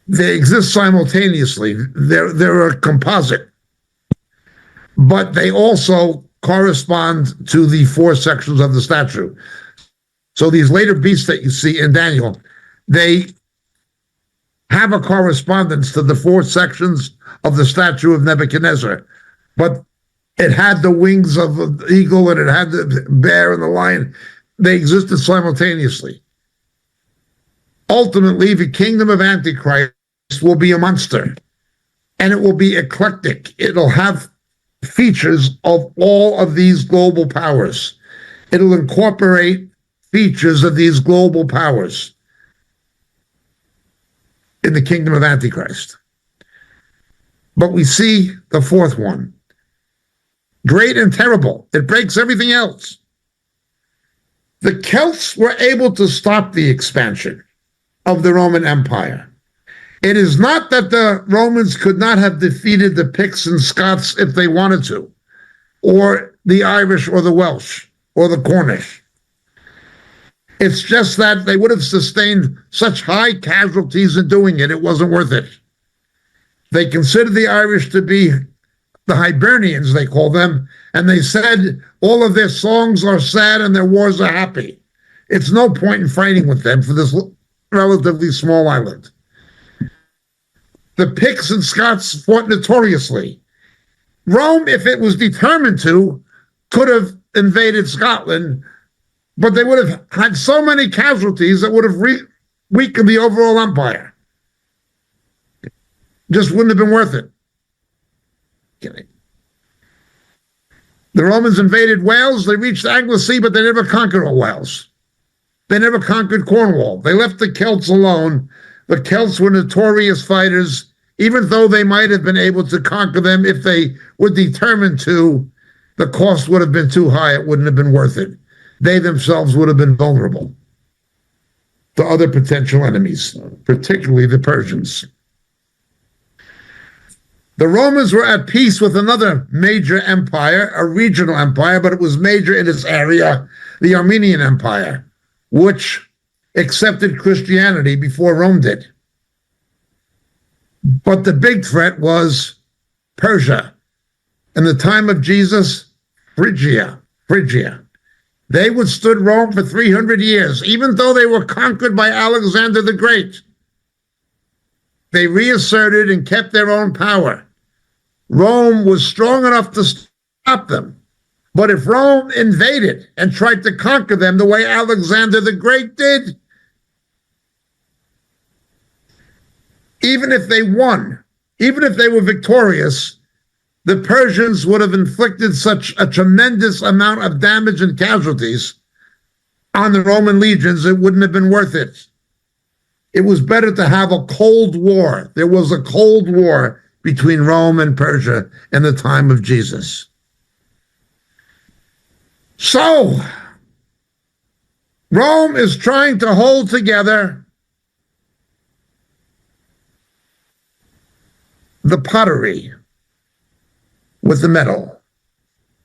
they exist simultaneously. They're a composite, but they also correspond to the four sections of the statue. So these later beasts that you see in Daniel, they have a correspondence to the four sections of the statue of Nebuchadnezzar. But it had the wings of the eagle and it had the bear and the lion. They existed simultaneously. Ultimately, the kingdom of Antichrist will be a monster, and it will be eclectic. It'll have features of all of these global powers. It'll incorporate features of these global powers in the kingdom of Antichrist. But we see the fourth one, great and terrible. It breaks everything else. The Celts were able to stop the expansion of the Roman Empire. It is not that the Romans could not have defeated the Picts and Scots if they wanted to, or the Irish or the Welsh or the Cornish. It's just that they would have sustained such high casualties in doing it, it wasn't worth it. They considered the Irish to be the Hibernians, they call them, and they said all of their songs are sad and their wars are happy. It's no point in fighting with them for this relatively small island. The Picts and Scots fought notoriously. Rome, if it was determined to, could have invaded Scotland, but they would have had so many casualties that would have weakened the overall empire. Just wouldn't have been worth it. Kidding. The Romans invaded Wales. They reached Anglesey, but they never conquered all Wales. They never conquered Cornwall. They left the Celts alone. The Celts were notorious fighters, even though they might have been able to conquer them if they were determined to. The cost would have been too high. It wouldn't have been worth it. They themselves would have been vulnerable to other potential enemies, particularly the Persians. The Romans were at peace with another major empire, a regional empire, but it was major in its area, the Armenian Empire, which accepted Christianity before Rome did. But the big threat was Persia. In the time of Jesus, Phrygia. They withstood Rome for 300 years, even though they were conquered by Alexander the Great. They reasserted and kept their own power. Rome was strong enough to stop them. But if Rome invaded and tried to conquer them the way Alexander the Great did, even if they won, even if they were victorious, the Persians would have inflicted such a tremendous amount of damage and casualties on the Roman legions, it wouldn't have been worth it. It was better to have a cold war. There was a cold war between Rome and Persia in the time of Jesus. So, Rome is trying to hold together the pottery with the metal,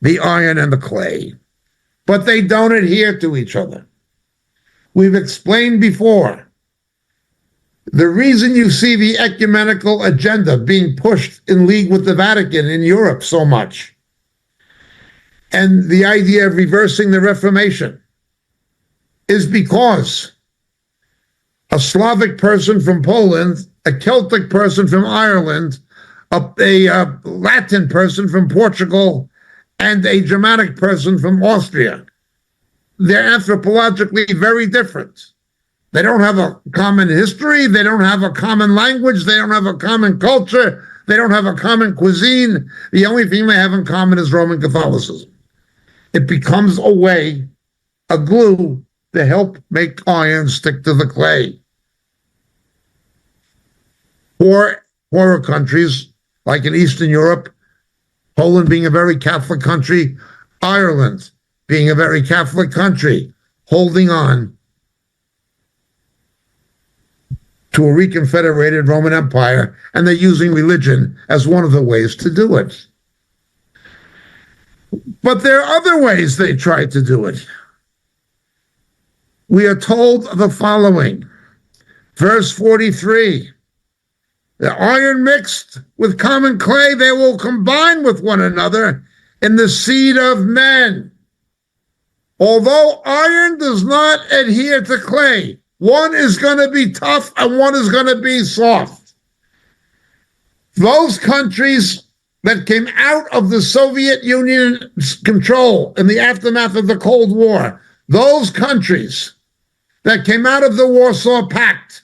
the iron and the clay, but they don't adhere to each other. We've explained before, the reason you see the ecumenical agenda being pushed in league with the Vatican in Europe so much, and the idea of reversing the Reformation, is because a Slavic person from Poland, a Celtic person from Ireland, a Latin person from Portugal, and a Germanic person from Austria. they're anthropologically very different. They don't have a common history. They don't have a common language. They don't have a common culture. They don't have a common cuisine. The only thing they have in common is Roman Catholicism. It becomes a way, a glue, to help make iron stick to the clay. Poorer countries, like in Eastern Europe, Poland being a very Catholic country, Ireland being a very Catholic country, holding on to a reconfederated Roman Empire, and they're using religion as one of the ways to do it. But there are other ways they try to do it. We are told the following, verse 43, the iron mixed with common clay, they will combine with one another in the seed of men. Although iron does not adhere to clay, one is going to be tough and one is going to be soft. Those countries that came out of the Soviet Union's control in the aftermath of the Cold War, those countries that came out of the Warsaw Pact,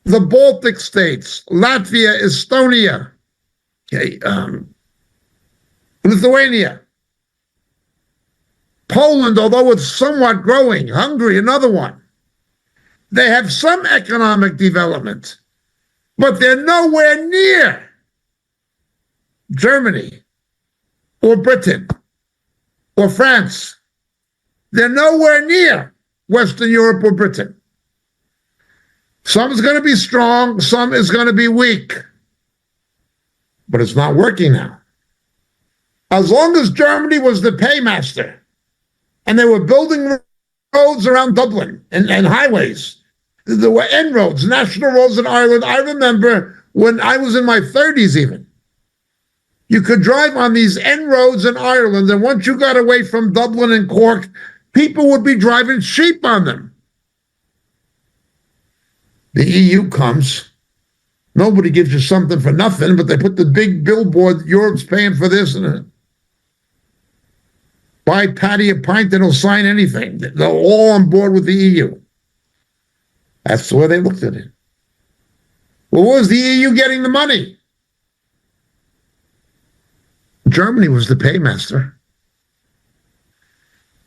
the Baltic states, Latvia, Estonia, Lithuania, Poland, although it's somewhat growing, Hungary, another one. They have some economic development, but they're nowhere near Germany or Britain or France. They're nowhere near Western Europe or Britain. Some is going to be strong, some is going to be weak. But it's not working now. As long as Germany was the paymaster, and they were building roads around Dublin and highways. There were end roads, national roads in Ireland. I remember when I was in my 30s even. You could drive on these end roads in Ireland, and once you got away from Dublin and Cork, people would be driving sheep on them. The EU comes. Nobody gives you something for nothing, but they put the big billboard, Europe's paying for this and buy Patty a pint and he'll sign anything. They're all on board with the EU. That's the way they looked at it. Well, where was the EU getting the money? Germany was the paymaster.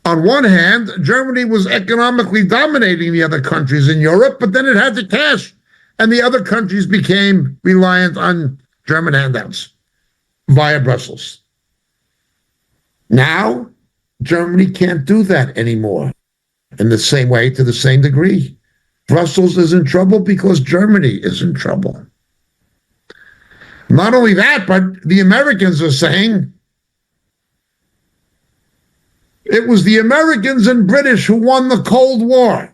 On one hand, Germany was economically dominating the other countries in Europe, but then it had the cash, and the other countries became reliant on German handouts via Brussels. Now, Germany can't do that anymore in the same way, to the same degree. Brussels is in trouble because Germany is in trouble. Not only that, but the Americans are saying it was the Americans and British who won the Cold War.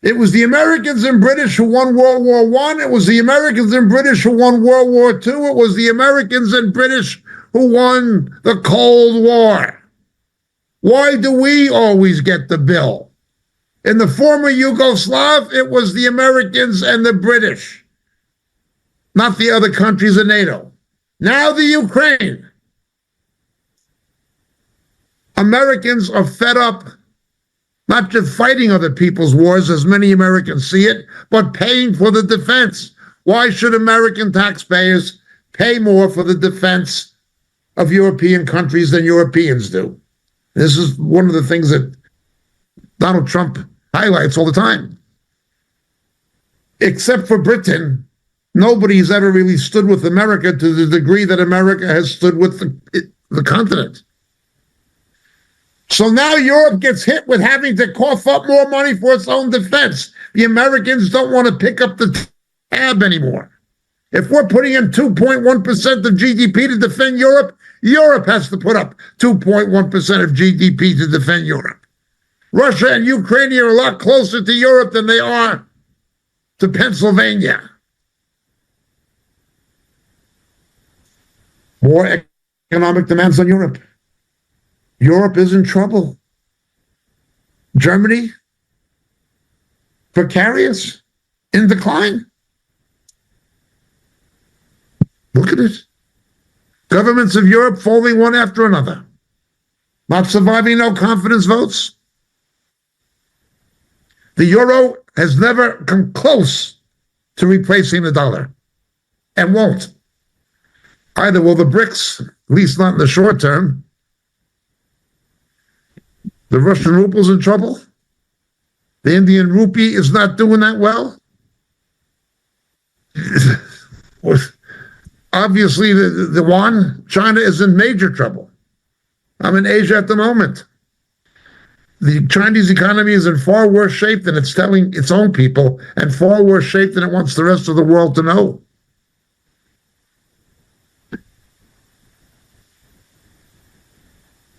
It was the Americans and British who won World War I. It was the Americans and British who won World War II. It was the Americans and British who won the Cold War. Why do we always get the bill? In the former Yugoslav, it was the Americans and the British, not the other countries of NATO. Now the Ukraine. Americans are fed up, not just fighting other people's wars, as many Americans see it, but paying for the defense. Why should American taxpayers pay more for the defense of European countries than Europeans do? This is one of the things that Donald Trump highlights all the time. Except for Britain, nobody's ever really stood with America to the degree that America has stood with the continent. So now Europe gets hit with having to cough up more money for its own defense. The Americans don't want to pick up the tab anymore. If we're putting in 2.1% of GDP to defend Europe, Europe has to put up 2.1% of GDP to defend Europe. Russia and Ukraine are a lot closer to Europe than they are to Pennsylvania. More economic demands on Europe. Europe is in trouble. Germany, precarious, in decline. Look at it. Governments of Europe falling one after another. Not surviving no confidence votes. The euro has never come close to replacing the dollar and won't. Either will the BRICS, at least not in the short term. The Russian ruble's in trouble. The Indian rupee is not doing that well. Obviously, the yuan, China is in major trouble. I'm in Asia at the moment. The Chinese economy is in far worse shape than it's telling its own people, and far worse shape than it wants the rest of the world to know.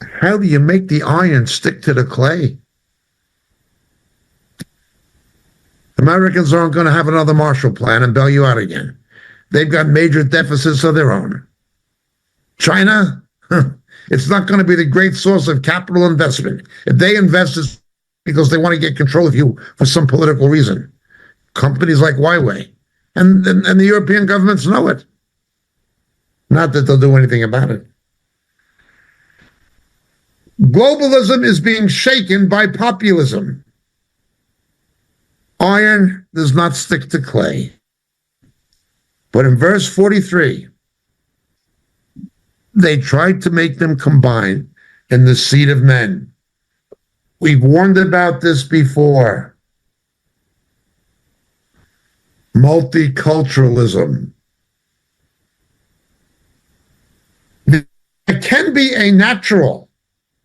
How do you make the iron stick to the clay? Americans aren't going to have another Marshall Plan and bail you out again. They've got major deficits of their own. China, it's not going to be the great source of capital investment. If they invest, it's because they want to get control of you for some political reason. Companies like Huawei. And the European governments know it. Not that they'll do anything about it. Globalism is being shaken by populism. Iron does not stick to clay. But in verse 43, they tried to make them combine in the seed of men. We've warned about this before. Multiculturalism. It can be a natural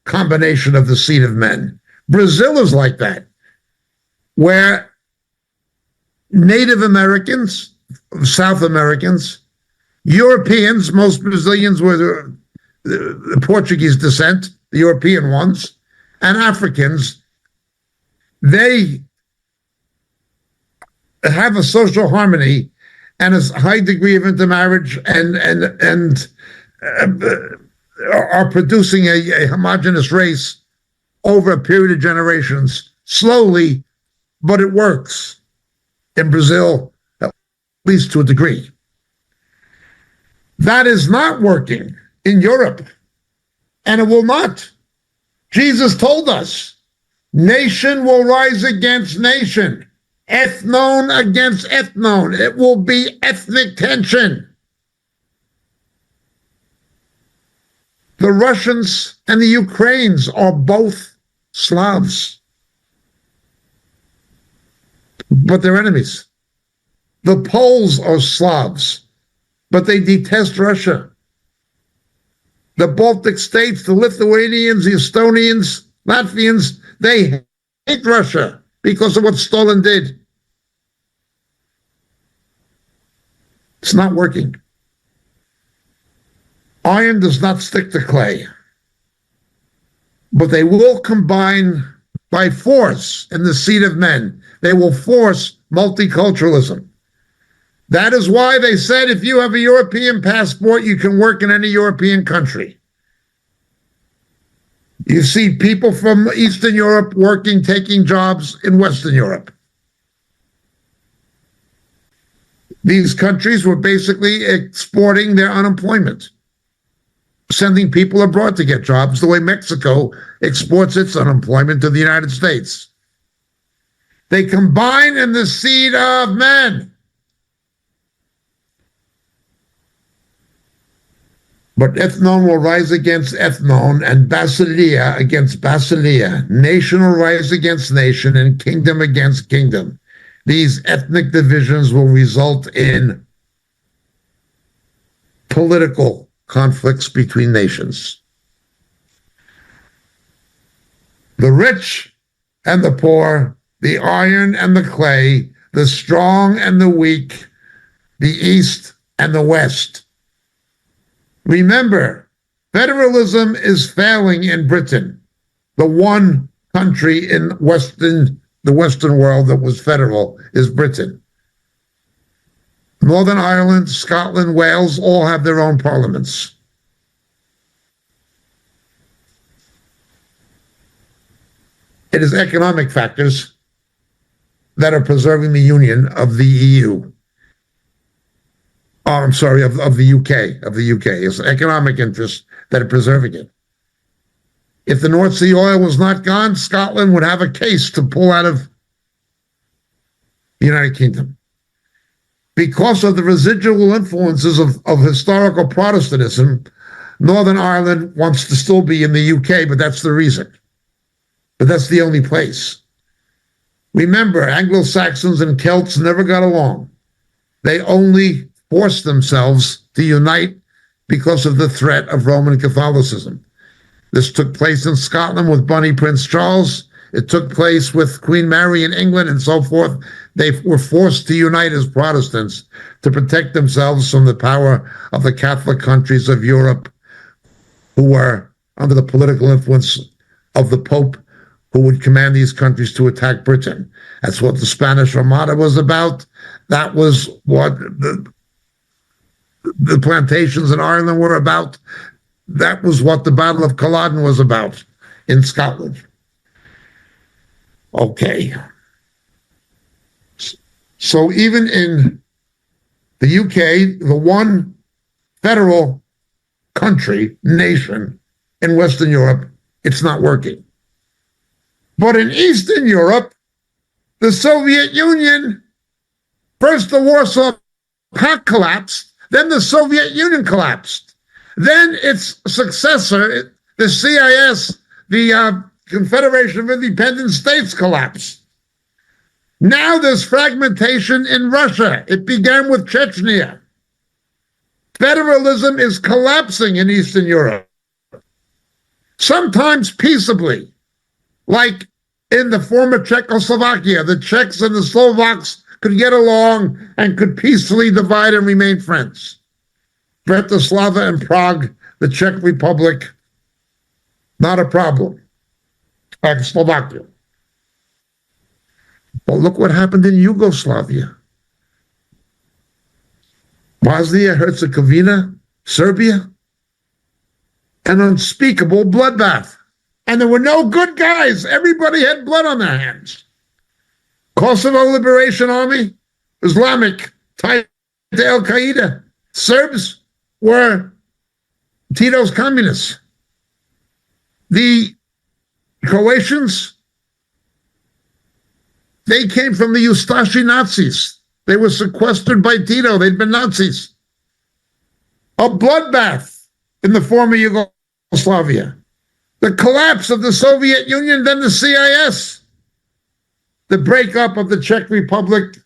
combination of the seed of men. Brazil is like that, where Native Americans, South Americans, Europeans, most Brazilians were the Portuguese descent, the European ones, and Africans, they have a social harmony and a high degree of intermarriage and are producing a homogeneous race over a period of generations, slowly, but it works in Brazil, at least to a degree. That is not working in Europe, and it will not. Jesus told us, nation will rise against nation, ethnon against ethnon. It will be ethnic tension. The Russians and the Ukrainians are both Slavs, but they're enemies. The Poles are Slavs, but they detest Russia. The Baltic states, the Lithuanians, the Estonians, Latvians, they hate Russia because of what Stalin did. It's not working. Iron does not stick to clay, but they will combine by force in the seed of men. They will force multiculturalism. That is why they said if you have a European passport, you can work in any European country. You see people from Eastern Europe working, taking jobs in Western Europe. These countries were basically exporting their unemployment, sending people abroad to get jobs the way Mexico exports its unemployment to the United States. They combine in the seed of men. But ethnon will rise against ethnon, and basileia against basileia. Nation will rise against nation, and kingdom against kingdom. These ethnic divisions will result in political conflicts between nations. The rich and the poor, the iron and the clay, the strong and the weak, the East and the West. Remember, federalism is failing in Britain, the one country in the Western world that was federal is Britain. Northern Ireland, Scotland, Wales all have their own parliaments. It is economic factors that are preserving the union of the EU. Oh, I'm sorry, of the UK. It's economic interests that are preserving it. If the North Sea oil was not gone, Scotland would have a case to pull out of the United Kingdom. Because of the residual influences of historical Protestantism, Northern Ireland wants to still be in the UK, but that's the reason. But that's the only place. Remember, Anglo-Saxons and Celts never got along. They only forced themselves to unite because of the threat of Roman Catholicism. This took place in Scotland with Bonnie Prince Charles. It took place with Queen Mary in England and so forth. They were forced to unite as Protestants to protect themselves from the power of the Catholic countries of Europe, who were under the political influence of the Pope, who would command these countries to attack Britain. That's what the Spanish Armada was about. That was what the plantations in Ireland were about. That was what the Battle of Culloden was about in Scotland. Okay. So even in the UK, the one federal country, nation in Western Europe, it's not working. But in Eastern Europe, the Soviet Union, first the Warsaw Pact collapsed, then the Soviet Union collapsed. Then its successor, the CIS, the Confederation of Independent States, collapsed. Now there's fragmentation in Russia. It began with Chechnya. Federalism is collapsing in Eastern Europe, sometimes peaceably, like in the former Czechoslovakia. The Czechs and the Slovaks could get along and could peacefully divide and remain friends. Bratislava and Prague, the Czech Republic, not a problem. Like Slovakia. But look what happened in Yugoslavia. Bosnia, Herzegovina, Serbia, an unspeakable bloodbath. And there were no good guys. Everybody had blood on their hands. Kosovo Liberation Army, Islamic, tied to Al-Qaeda. Serbs were Tito's communists. The Croatians, they came from the Ustashi Nazis. They were sequestered by Tito. They'd been Nazis. A bloodbath in the former Yugoslavia. The collapse of the Soviet Union, then the CIS. The breakup of the Czech Republic,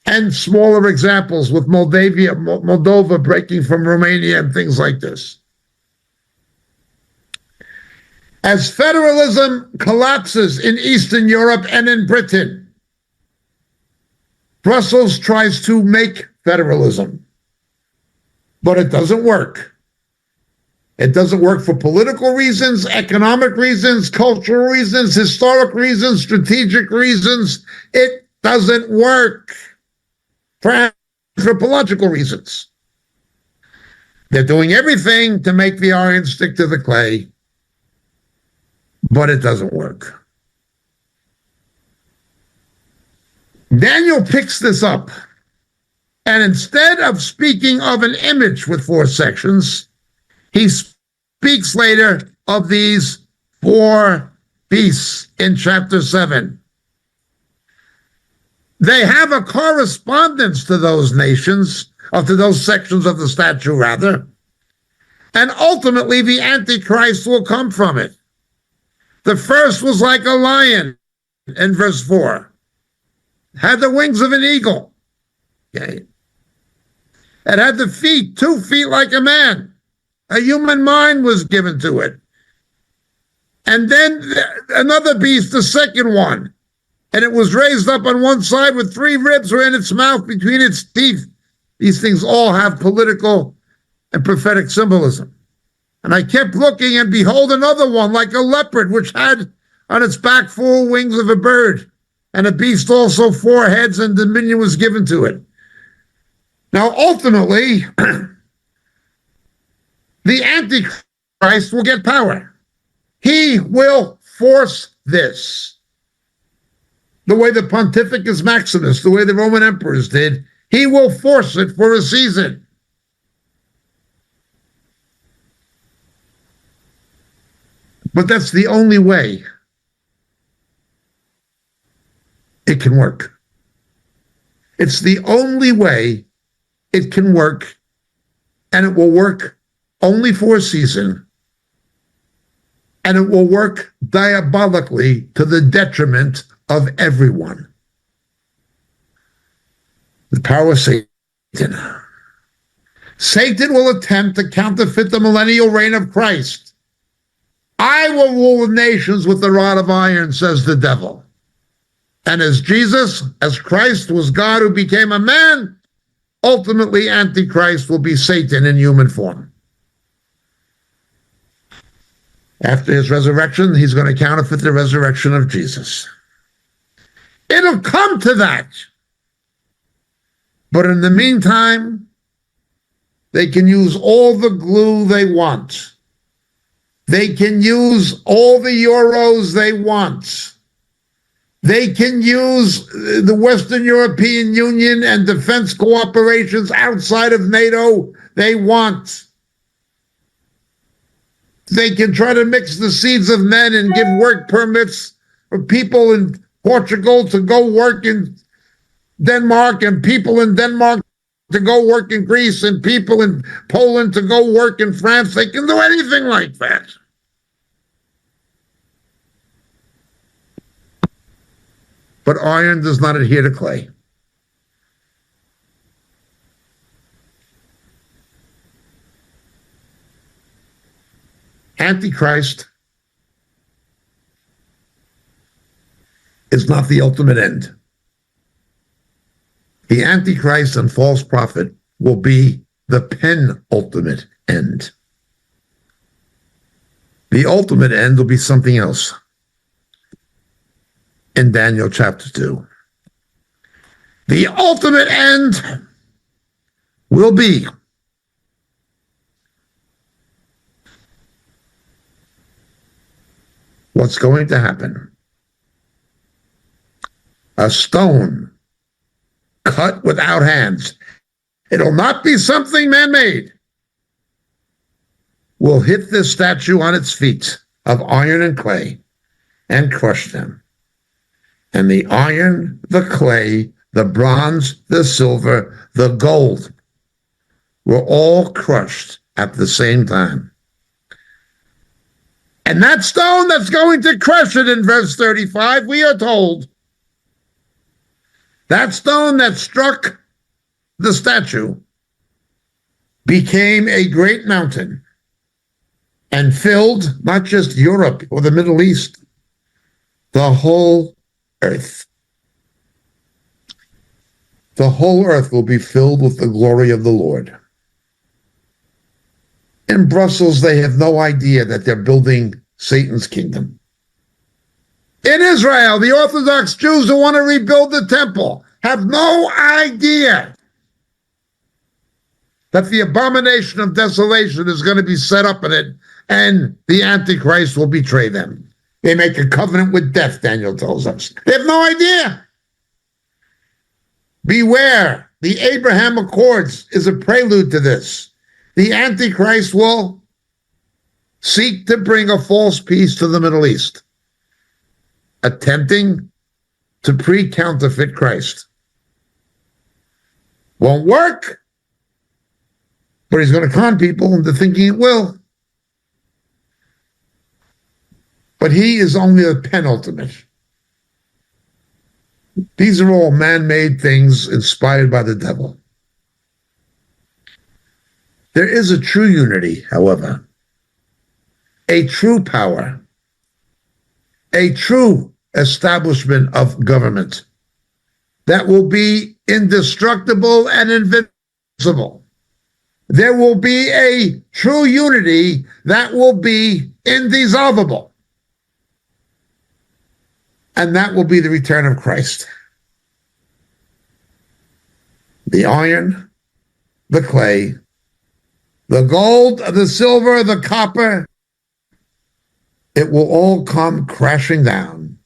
and smaller examples with Moldova breaking from Romania and things like this. As federalism collapses in Eastern Europe and in Britain, Brussels tries to make federalism, but it doesn't work. It doesn't work for political reasons, economic reasons, cultural reasons, historic reasons, strategic reasons. It doesn't work for anthropological reasons. They're doing everything to make the iron stick to the clay, but it doesn't work. Daniel picks this up, and instead of speaking of an image with 4 sections, he speaks later of these 4 beasts in chapter 7. They have a correspondence to those nations, or to those sections of the statue, rather, and ultimately the Antichrist will come from it. The first was like a lion in verse 4, had the wings of an eagle. Okay. It had the feet, 2 feet like a man. A human mind was given to it. And then another beast, the second one, and it was raised up on one side with 3 ribs were in its mouth between its teeth. These things all have political and prophetic symbolism. And I kept looking, and behold, another one like a leopard, which had on its back 4 wings of a bird, and a beast also 4 heads, and dominion was given to it. Now, ultimately, the Antichrist will get power. He will force this. The way the Pontificus Maximus, the way the Roman emperors did, he will force it for a season. But that's the only way it can work. It's the only way it can work, and it will work only for a season, and it will work diabolically to the detriment of everyone. The power of Satan. Satan will attempt to counterfeit the millennial reign of Christ. I will rule the nations with the rod of iron, says the devil. And as Jesus, as Christ was God who became a man, ultimately Antichrist will be Satan in human form. After his resurrection, he's going to counterfeit the resurrection of Jesus. It'll come to that. But in the meantime, they can use all the glue they want. They can use all the euros they want. They can use the Western European Union and defense cooperations outside of NATO they want. They can try to mix the seeds of men and give work permits for people in Portugal to go work in Denmark, and people in Denmark to go work in Greece, and people in Poland to go work in France. They can do anything like that. But iron does not adhere to clay. Antichrist is not the ultimate end. The Antichrist and false prophet will be the penultimate end. The ultimate end will be something else. In Daniel chapter 2. The ultimate end will be what's going to happen. A stone cut without hands. It'll not be something man-made. Will hit this statue on its feet of iron and clay and crush them. And the iron, the clay, the bronze, the silver, the gold were all crushed at the same time. And that stone that's going to crush it in verse 35, we are told, that stone that struck the statue became a great mountain and filled not just Europe or the Middle East, the whole earth. The whole earth will be filled with the glory of the Lord. In Brussels, they have no idea that they're building Satan's kingdom. In Israel, the Orthodox Jews who want to rebuild the temple have no idea that the abomination of desolation is going to be set up in it, and the Antichrist will betray them. They make a covenant with death, Daniel tells us. They have no idea. Beware, the Abraham Accords is a prelude to this. The Antichrist will seek to bring a false peace to the Middle East, attempting to pre-counterfeit Christ. Won't work, but he's going to con people into thinking it will. But he is only the penultimate. These are all man-made things inspired by the devil. There is a true unity, however, a true power, a true establishment of government that will be indestructible and invincible. There will be a true unity that will be indissolvable. And that will be the return of Christ. The iron, the clay, the gold, the silver, the copper, it will all come crashing down.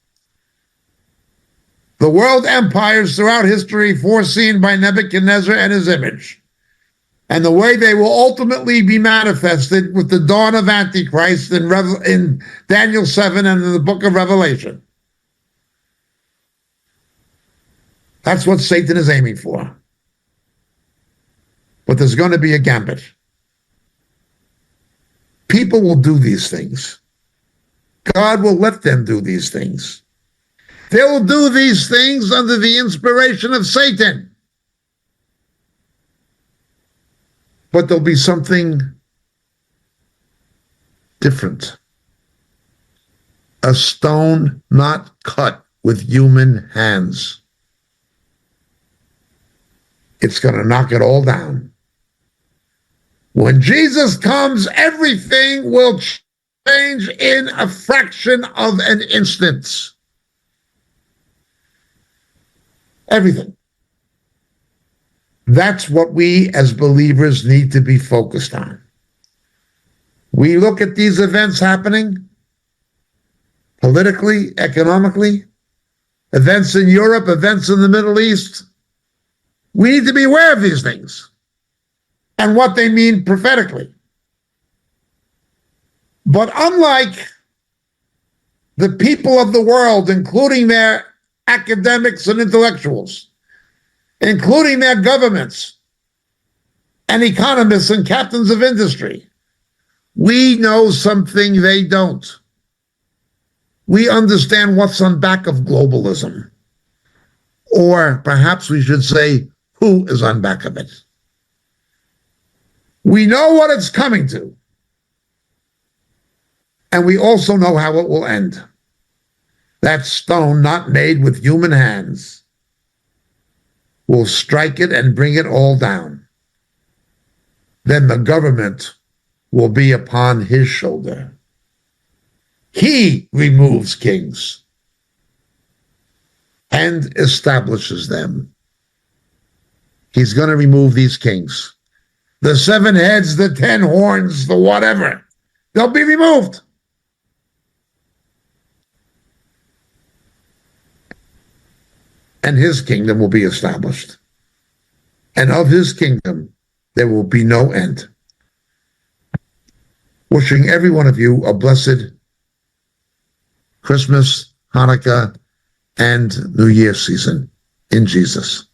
The world empires throughout history foreseen by Nebuchadnezzar and his image and the way they will ultimately be manifested with the dawn of Antichrist in Daniel 7 and in the book of Revelation. That's what Satan is aiming for. But there's going to be a gambit. People will do these things. God will let them do these things. They will do these things under the inspiration of Satan. But there'll be something different. A stone not cut with human hands. It's going to knock it all down. When Jesus comes, everything will change in a fraction of an instant. Everything. That's what we as believers need to be focused on. We look at these events happening politically, economically, events in Europe, events in the Middle East. We need to be aware of these things and what they mean prophetically. But unlike the people of the world, including their academics and intellectuals, including their governments and economists and captains of industry, we know something they don't. We understand what's on back of globalism. Or perhaps we should say, who is on back of it? We know what it's coming to. And we also know how it will end. That stone not made with human hands will strike it and bring it all down. Then the government will be upon his shoulder. He removes kings and establishes them. He's going to remove these kings. The 7 heads, the 10 horns, the whatever. They'll be removed. And his kingdom will be established. And of his kingdom, there will be no end. Wishing every one of you a blessed Christmas, Hanukkah, and New Year season in Jesus.